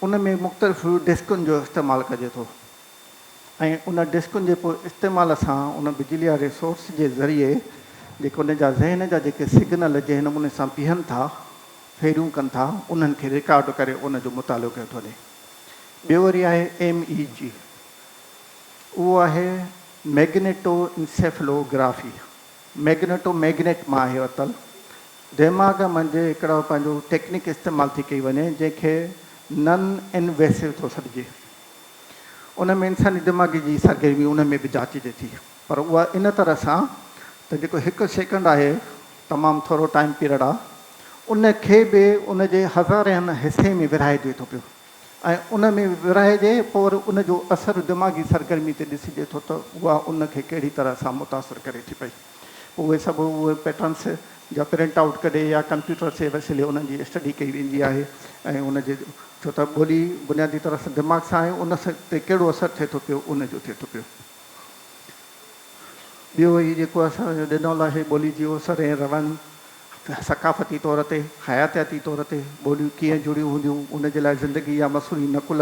उन में मुख़्तलिफ़ डिस्कुनि जो इस्तेमालु कजे थो, ऐं उन डिस्कुनि जे पोइ इस्तेमाल सां उन बिजली वारे सोर्स जे ज़रिए जेके उन जा ज़हन जा जेके सिग्नल जंहिं नमूने सां बीहनि था, फेरियूं कनि था, उन्हनि खे रिकॉर्ड करे उन जो मुतालो कयो थो वञे। ॿियो वरी आहे MEG, उहो आहे मैग्नेटो इंसेफलोग्राफी। मैग्नेट मां आहे वरितलु, दिमाग़ मंझि हिकिड़ो पंहिंजो टेक्निक इस्तेमालु थी कई वञे जंहिंखे नन इनवेसिव थो सॾिजे। उन में इंसानी दिमाग़ जी सरगर्मी उन में बि जाचिजे थी, पर उहा इन तरह सां त जेको 1 सेकंड आहे, तमामु थोरो टाइम पीरियड आहे, उन खे बि उन जे हज़ारनि हिसे में विरहाए ॾिए थो पियो, ऐं उन में विरहाइजे पोइ वरी उन जो असरु दिमाग़ी सरगर्मी ते ॾिसिजे थो त उहा उन खे कहिड़ी तरह सां मुतासिर करे थी पई। उहे सभु उहे पैटर्न्स जा प्रिंट आउट कढे या कंप्यूटर जे वसीले उन्हनि जी स्टडी कई वेंदी आहे, ऐं उन जे छो त ॿोली बुनियादी तरह सां दिमाग़ सां आहे, उन ते कहिड़ो असरु थिए थो पियो उन जो थिए थो पियो। ॿियो ही जेको असांजो ॾिनल आहे ॿोली जी असर ऐं रवनि, सकाफ़ती तौर ते, हयातियाती तौर ते ॿोलियूं कीअं जुड़ियूं हूंदियूं, उन जे लाइ ज़िंदगी या मसूरी नकुल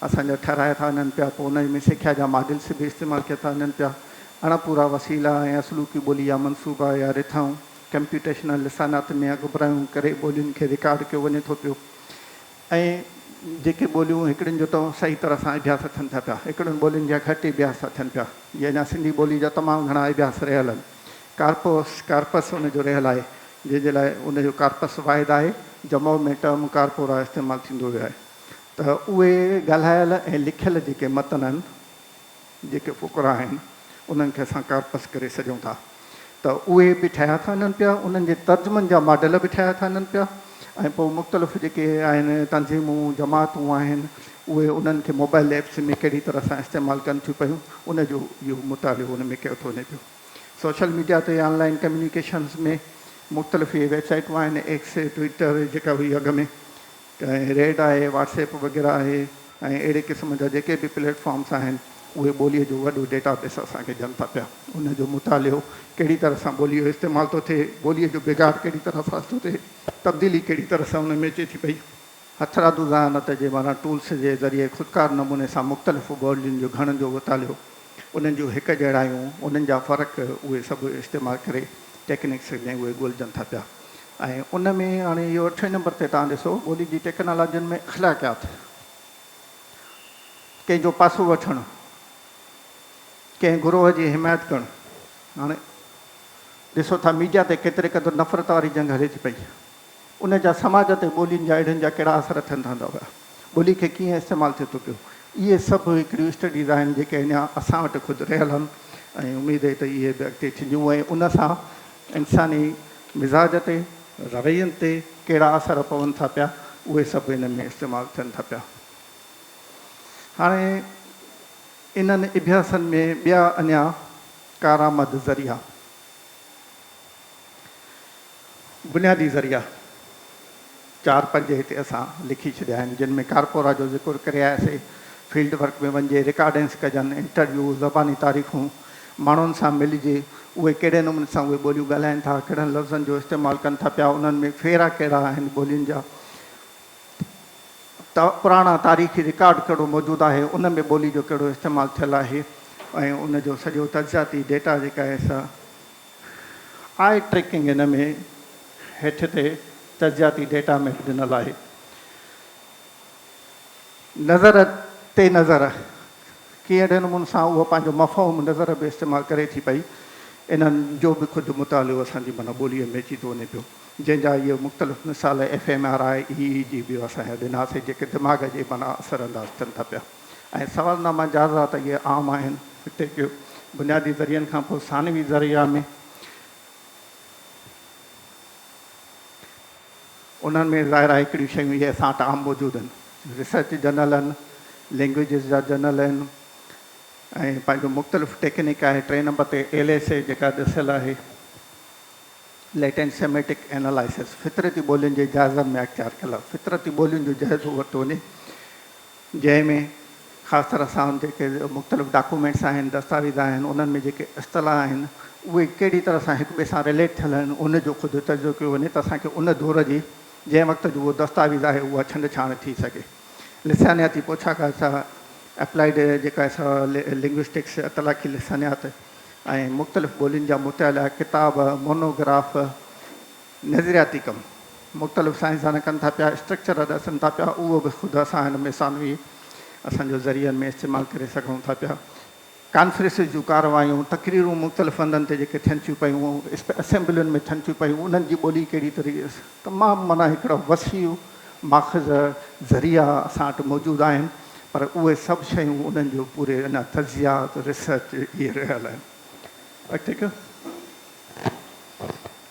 असांजा ठाराए था वञनि पिया, पोइ उन में सिख्या जा मॉडल्स बि इस्तेमालु कया था वञनि पिया। अणपूरा वसीला ऐं असलूकी ॿोली या मनसूबा या रिथाऊं कंप्यूटेशनल लिसानात में अॻुभरायूं करे ॿोलियुनि खे रिकॉर्ड कयो वञे थो पियो। ऐं जेके ॿोलियूं हिकिड़ियुनि जो त सही तरह सां अभ्यास थियनि था पिया, हिकिड़ियुनि ॿोलियुनि जा घटि अभ्यास था थियनि पिया। जीअं अञा सिंधी ॿोली जा तमामु घणा अभ्यास रहियल आहिनि। कार्पस उनजो रहियल आहे, जंहिंजे लाइ उनजो कार्पस वाहिद आहे, जमो में टर्म कार्पोरा इस्तेमालु थींदो वियो आहे। त उहे ॻाल्हायल ऐं लिखियल जेके मतन आहिनि, जेके फ़ुक़रा आहिनि, उन्हनि खे असां कार्पस करे सघूं था। त उहे बि ठहिया था वञनि पिया, उन्हनि जे तर्जुमनि जा मॉडल बि ठहिया था वञनि पिया। ऐं पोइ मुख़्तलिफ़ जेके आहिनि तंज़ीमूं जमातूं आहिनि, उहे उन्हनि खे मोबाइल एप्स में कहिड़ी तरह सां इस्तेमालु कनि थियूं पियूं, उनजो इहो मुतालिबो उन में कयो थो वञे पियो। सोशल मीडिया ते ऑनलाइन कम्युनिकेशन्स में मुख़्तलिफ़ इहे वेबसाइटूं आहिनि, एक्स, ट्विटर जेका हुई अॻ में, ऐं रेड आहे, व्हाट्सएप वग़ैरह आहे, ऐं अहिड़े क़िस्म जा जेके बि प्लेटफॉर्म्स आहिनि, उहे ॿोलीअ जो वॾो डेटाबेस असांखे ॾियनि था पिया। उनजो मुतालियो कहिड़ी तरह सां ॿोलीअ जो इस्तेमालु थो थिए, ॿोलीअ जो बिगाड़ कहिड़ी तरह सां थो थिए, तब्दीली कहिड़ी तरह सां उन में अचे थी पई। हथरादू ज़हानत जे माना टूल्स जे ज़रिए ख़ुदकार नमूने सां मुख़्तलिफ़ ॿोलियुनि जो घणनि जो मुतालियो, उन्हनि जूं हिकु जहिड़ायूं, उन्हनि जा फ़र्क़ु, उहे सभु इस्तेमालु करे टेक्निक्स में उहे ॻोल्हजनि था पिया। ऐं उन में हाणे इहो 8 नंबर ते तव्हां ॾिसो, ॿोली जी टेक्नोलॉजियुनि में अख़लाक़ियात, कंहिंजो पासो वठणु, कंहिं गुरोह जी हिमायत करणु। हाणे ॾिसो था मीडिया ते केतिरे क़दुरु नफ़रत वारी जंग हले थी पई, उन जा समाज ते ॿोलियुनि जा अहिड़नि जा कहिड़ा असर थियनि था पिया, ॿोली खे कीअं इस्तेमालु थिए थो पियो। इहे सभु हिकिड़ियूं स्टडीज़ आहिनि जेके अञा असां वटि ख़ुदि रहियल आहिनि, ऐं उमेदु आहे त इहे बि अॻिते थींदियूं। ऐं उन सां इंसानी मिज़ाज ते, रवैयनि ते कहिड़ा असर पवनि था पिया, उहे सभु इन में इस्तेमालु थियनि था पिया। हाणे इन्हनि अभ्यासनि में ॿिया अञा कारआमद ज़रिया, बुनियादी ज़रिया 4-5 हिते असां लिखी छॾिया आहिनि, जिन में कार्पोरा जो ज़िक्र करे आयासीं, फील्ड वर्क में वञे, रिकॉर्डिंग्स कजनि, इंटरव्यू, ज़बानी तारीख़ूं, माण्हुनि सां मिलिजे, उहे कहिड़े नमूने सां उहे ॿोलियूं ॻाल्हाइनि था, कहिड़नि लफ़्ज़नि जो इस्तेमालु कनि था पिया, उन्हनि में फेरा कहिड़ा आहिनि ॿोलियुनि जा, पुराणा तारीख़ी रिकॉर्ड कहिड़ो मौजूदु आहे, उन में ॿोली जो कहिड़ो इस्तेमालु थियलु आहे, ऐं उनजो सॼो तज़ियाती डेटा जेका आहे सा आई ट्रैकिंग इन में हेठि ते तज़ियाती डेटा में ॾिनल आहे। नज़र ते नज़र कहिड़े नमूने सां उहो पंहिंजो मफ़हूम नज़र बि इस्तेमालु करे थी पई, इन्हनि जो बि ख़ुदि मुतालियो असांजी माना ॿोलीअ में अची थो वञे पियो, जंहिंजा इहे मुख़्तलिफ़ मिसाल FMRI, EEG बि असांजा ॾिनासीं, जेके दिमाग़ जे माना असर अंदाज़ थियनि था पिया। ऐं सवालनामा जाज़ा त इहे आम आहिनि हिते कयो। बुनियादी ज़रियनि खां पोइ सानवी ज़रिया में उन्हनि में ज़ाहिर आहे हिकिड़ियूं शयूं इहे असां वटि आम मौजूदु आहिनि, रिसर्च जर्नल आहिनि, लैंग्वेजिस जा जर्नल आहिनि, ऐं पंहिंजो मुख़्तलिफ़ टेक्निक आहे। 3 नंबर ते LSA जेका ॾिसियलु आहे, लेटेंट सेमेटिक एनालिसिस, फितरती ॿोलियुनि जे जाइज़नि में अख़्तियार कयल आहे, फितरती ॿोलियुनि जो जाइज़ो वरितो वञे, जंहिंमें ख़ासि तरह सां जेके मुख़्तलिफ़ डॉक्यूमेंट्स आहिनि, दस्तावेज़ आहिनि, उन्हनि में जेके इस्तलाह आहिनि, उहे कहिड़ी तरह सां हिक ॿिए सां रिलेट थियल आहिनि, उनजो ख़ुदि तजुर्बो कयो वञे त असांखे उन दौर जी जंहिं वक़्त जो उहो दस्तावेज़ आहे उहा छंड छाण थी सघे। लिसानियाती पोशाक सां अप्लाइड जेका लिंग्विस्टिक्स, अतलाक़ी लिसानियात ऐं मुख़्तलिफ़ ॿोलियुनि जा मुताला, किताब, मोनोग्राफ, नज़रियाती कमु मुख़्तलिफ़ साइंसदान कनि था पिया, स्ट्रक्चर ॾसनि था पिया, उहो बि ख़ुदि असां हिन में सानवी असांजो ज़रियनि में इस्तेमालु करे सघूं था पिया। कॉन्फ्रेंसिस जूं कारवायूं, तक़रीरूं मुख़्तलिफ़ हंधनि ते जेके थियनि थियूं पियूं, असेंबलियुनि में थियनि थियूं पियूं, उन्हनि जी ॿोली कहिड़ी तरीक़े तमामु माना हिकिड़ो वसीउ माख़ज़ ज़रिया असां वटि मौजूदु आहिनि, पर उहे सभु शयूं उन्हनि जो पूरे अञा तज़ियात, रिसर्च इहे रहियल आहिनि। अॻिते कयो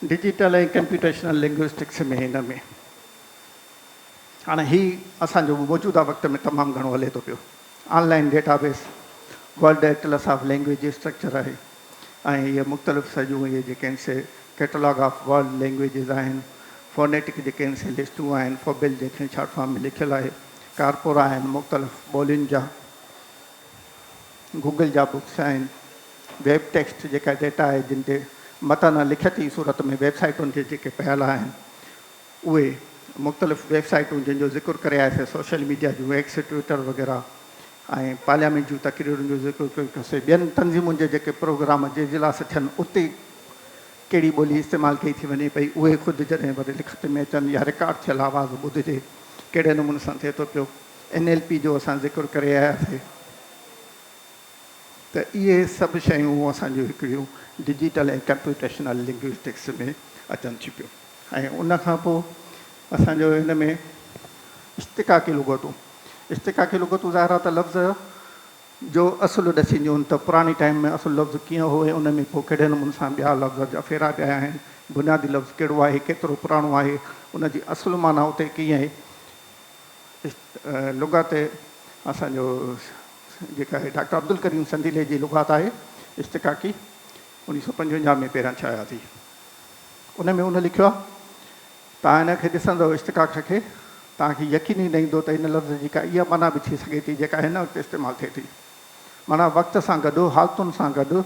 डिजिटल ऐं कंप्यूटेशनल लिंग्विस्टिक्स में हिन में हाणे हीउ असांजो मौजूदा वक़्त में तमामु घणो हले थो पियो। Online database world Atlas of language structure आहे, ऐं इहे मुख़्तलिफ़ सॼियूं इहे जेके आहिनि से कैटलॉग ऑफ वर्ल्ड लैंग्वेजिस आहिनि, फोनेटिक जेके आहिनि से लिस्टूं आहिनि, फोबिल जेके शॉर्ट फॉर्म में लिखियलु आहे, कार्पोरा आहिनि, मुख़्तलिफ़ ॿोलियुनि जा, गूगल जा बुक्स आहिनि, वेब टेक्स्ट जेका डेटा आहे जिन ते मतन लिखियती सूरत में वेबसाइटुनि ते जेके पियल आहिनि, उहे मुख़्तलिफ़ वेबसाइटूं जंहिंजो ज़िक्र करे आयासीं, सोशल मीडिया जूं, एक्स, ट्विटर वग़ैरह, ऐं पार्लियामेंट जूं तक़रीरुनि जो ज़िक्र कयोसीं। ॿियनि तंज़ीमुनि जे जेके प्रोग्राम जे इजलास थियनि, उते कहिड़ी ॿोली इस्तेमालु कई थी वञे पई, उहे ख़ुदि जॾहिं वरी लिखत में अचनि या रिकॉर्ड थियल आवाज़ ॿुधिजे, कहिड़े नमूने सां थिए थो पियो। NLP जो असां ज़िक्र करे आयासीं। त इहे सभु शयूं असांजूं हिकिड़ियूं डिजिटल ऐं कंप्यूटेशनल लिंग्विस्टिक्स में अचनि थियूं पियूं। ऐं उनखां पोइ असांजो हिन में इश्तिकाकी लुग़तूं। इश्तिकाकी लुग़तूं ज़ाहिर आहे त लफ़्ज़ जो असुलु ॾसींदियूं आहिनि, त पुराणे टाइम में असुलु लफ़्ज़ कीअं हुए, उन में पोइ कहिड़े नमूने सां ॿिया लफ़्ज़ जा फेरा पिया आहिनि, बुनियादी लफ़्ज़ कहिड़ो आहे, केतिरो पुराणो आहे, उनजी असुलु माना उते कीअं आहे। लुग़त असांजो जेका आहे डॉक्टर अब्दुल करीम संदीले जी लुग़त आहे इश्तिकाकी, 1955 में पहिरां छाया थी। उन में उन लिखियो आहे, तव्हां हिन खे ॾिसंदव इश्तिकाक खे, तव्हांखे यकीन ई न ईंदो त इन लफ़्ज़ जी का इहा माना बि थी सघे थी जेका हिन वक़्तु इस्तेमालु थिए थी। माना वक़्त सां गॾु, हालतुनि सां गॾु,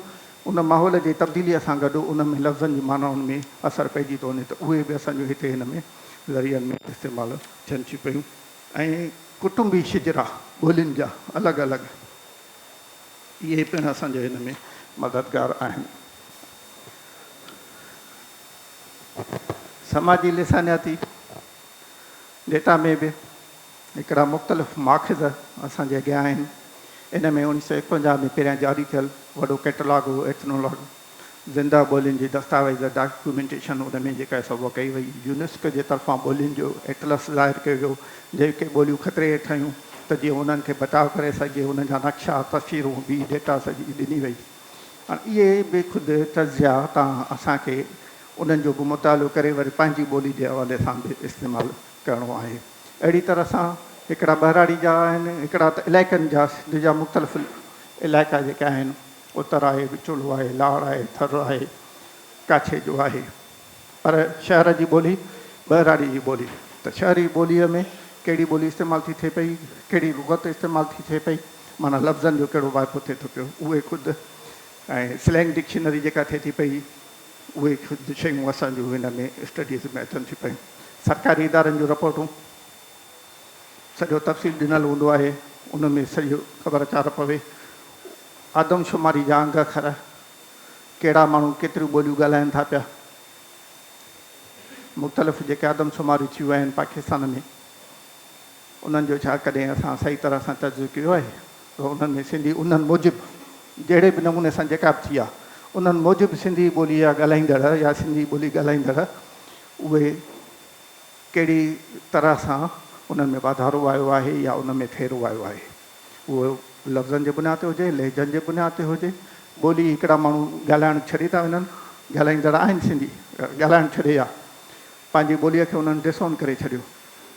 उन माहौल जी तब्दीलीअ सां गॾु उन में लफ़्ज़नि जी मानाउनि में असरु पइजी थो वञे, त उहे बि असांजो हिते हिन में ज़रियनि में इस्तेमालु थियनि थियूं पियूं। ऐं कुटुंबी शिजरा ॿोलियुनि जा अलॻि अलॻि, इहे पिणु असांजो हिन में मददगार आहिनि। समाजी लिसानियाती डेटा में बि हिकिड़ा मुख़्तलिफ़ माख़िज़ असांजे अॻियां आहिनि। इन में 1951 में पहिरियां जारी थियल वॾो कैटलॉग हो, एथनोलॉग, ज़िंदा ॿोलियुनि जी दस्तावेज़ डॉक्यूमेंटेशन, उन में जेका सभु कई वई। यूनेस्को जे तरफ़ां ॿोलियुनि जो एटलस ज़ाहिर कयो वियो, जेके ॿोलियूं ख़तरे हेठि आहियूं त जीअं उन्हनि खे बचाव करे सघे, उन्हनि जा नक्शा, तस्वीरूं बि डेटा सॼी ॾिनी वई। हाणे इहे बि ख़ुदि तज़िया तव्हां असांखे उन्हनि जो बि मुतालो करे वरी पंहिंजी ॿोली जे हवाले सां बि इस्तेमालु करिणो आहे। अहिड़ी तरह सां हिकिड़ा बहिराड़ी जा आहिनि, हिकिड़ा त इलाइक़नि जा, सिंध जा मुख़्तलिफ़ इलाइक़ा जेके आहिनि, उत्तर आहे, विचोलो आहे, लाड़ आहे, थर आहे, काछे जो आहे, पर शहर जी ॿोली बहिराड़ी जी ॿोली। त शहरी ॿोलीअ में कहिड़ी ॿोली इस्तेमालु थी थिए पई, कहिड़ी लुग़त इस्तेमालु थी थिए पई, माना लफ़्ज़नि जो कहिड़ो वाइपो थिए थो पियो, उहे ख़ुदि। ऐं स्लैंग डिक्शनरी जेका थिए थी पई, उहे ख़ुदि शयूं असांजूं हिन में स्टडीज़ में अचनि थियूं पियूं। सरकारी इदारनि जूं रिपोर्टूं, सॼो तफ़सील ॾिनल हूंदो आहे, उन में सॼो ख़बर चार पवे। आदमशुमारी जा अंग अखर, कहिड़ा माण्हू केतिरियूं ॿोलियूं ॻाल्हाइनि था पिया। मुख़्तलिफ़ जेके आदमशुमारी थियूं आहिनि पाकिस्तान में, उन्हनि जो छा कॾहिं असां सही तरह सां तर्जु कयो आहे, त उन्हनि में सिंधी उन्हनि मूजिबि जहिड़े बि नमूने सां जेका बि थी आहे, उन्हनि मूजिबि सिंधी ॿोली जा ॻाल्हाईंदड़ या सिंधी ॿोली ॻाल्हाईंदड़ उहे कहिड़ी तरह सां उन्हनि में वाधारो आयो आहे या उन में फेरो आयो आहे। उहो लफ़्ज़नि जे बुनियाद ते हुजे, लहजनि जे बुनियाद ते हुजे। ॿोली हिकिड़ा माण्हू ॻाल्हाइणु छॾे था वञनि, ॻाल्हाईंदड़ आहिनि सिंधी, ॻाल्हाइणु छॾे आहे, पंहिंजी ॿोलीअ खे उन्हनि डिसोन करे छॾियो।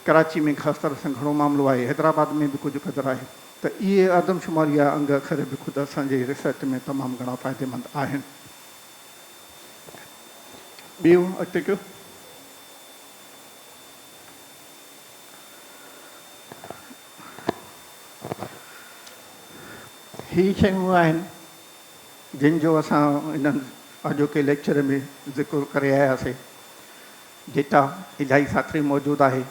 कराची में ख़ासि तरह सां घणो मामिलो आहे, हैदराबाद में बि कुझु क़दुरु आहे। त इहे आदमशुमारी जा अंग अखर बि ख़ुदि असांजे रिसर्च में तमामु घणा फ़ाइदेमंद आहिनि। ॿियूं अॻिते कयो। ही शयूं आहिनि जिन जो असां इन्हनि अॼोके लेक्चर में ज़िक्र करे आयासीं। डेटा इलाही साथिरी मौजूदु आहे,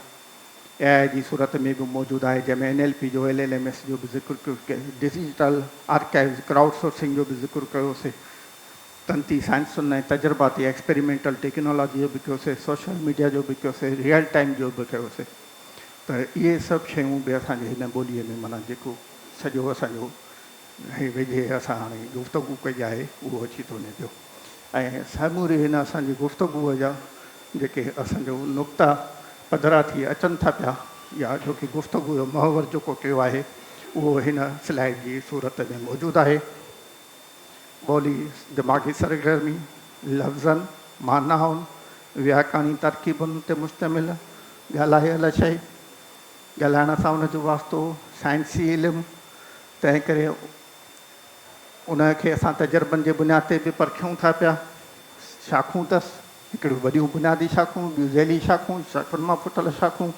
AI जी सूरत में बि मौजूदु आहे, जंहिंमें NLP जो, LLMS जो बि ज़िक्र कयो, डिजिटल आर्काइव्स, क्राउड सोर्सिंग जो बि ज़िक्र कयोसीं, तंती साइंसुनि ऐं तजुर्बाती एक्सपेरिमेंटल टेक्नोलॉजी जो बि कयोसीं, सोशल मीडिया जो बि कयोसीं, रियल टाइम जो बि कयोसीं। त इहे सभु शयूं बि असांजे हिन ॿोलीअ में माना जेको सॼो असांजो वेझे असां हाणे गुफ़्तगू कई आहे उहो अची थो वञे पियो। ऐं साम्हूं हिन असांजी गुफ़्तगूअ जा जेके असांजो नुक़्ता पधरा थी अचनि था पिया, या जो की गुफ़्तगू जो मुहवर जेको कयो आहे उहो हिन स्लाइड जी सूरत में मौजूदु आहे। ॿोली दिमाग़ी सरगर्मी, लफ़्ज़नि, मानाउनि, व्याकरणी तरकीबुनि ते मुश्तमिल ॻाल्हायल शइ, ॻाल्हाइण सां उनजो वास्तो, साइंसी इल्मु, तंहिं करे उनखे असां तजुर्बनि जे बुनियाद ते बि परखियूं था पिया। शाखूं अथसि, हिकिड़ियूं वॾियूं बुनियादी शाखूं, ॿियूं ज़ैली शाखूं, शाखुनि मां फुटल शाखूं,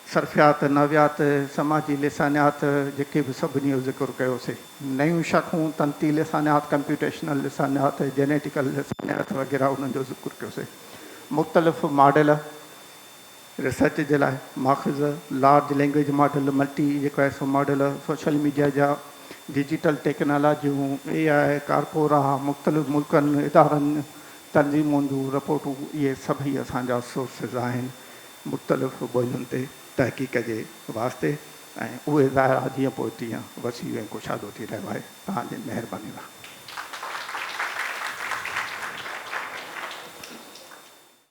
सर्फियात, नवियात, समाजी लिसानियात, जेके बि सभिनी जो ज़िक्र कयोसीं। नयूं शाखूं, तंती लिसानियात, कंप्यूटेशनल लिसानियात, जेनेटिकल लिसानियात वग़ैरह, उन्हनि जो ज़िक्र कयोसीं। मुख़्तलिफ़ मॉडल रिसर्च जे लाइ, माख़िज़, लार्ज लैंग्वेज मॉडल, मल्टी जेको आहे सो मॉडल, सोशल मीडिया जा, डिजिटल टेक्नोलॉजियूं, AI, कारपोरा, मुख़्तलिफ़ मुल्कनि, इदारनि तंज़ीमुनि जूं रिपोर्टूं इहे सभई असांजा सोर्सिस आहिनि मुख़्तलिफ़ ॿोलियुनि ते तहक़ीक़ जे वास्ते ऐं उहे ज़ाहिर आहे जीअं पोइ तीअं वसी ऐं कुशादो थी रहियो आहे। तव्हांजी महिरबानी आहे।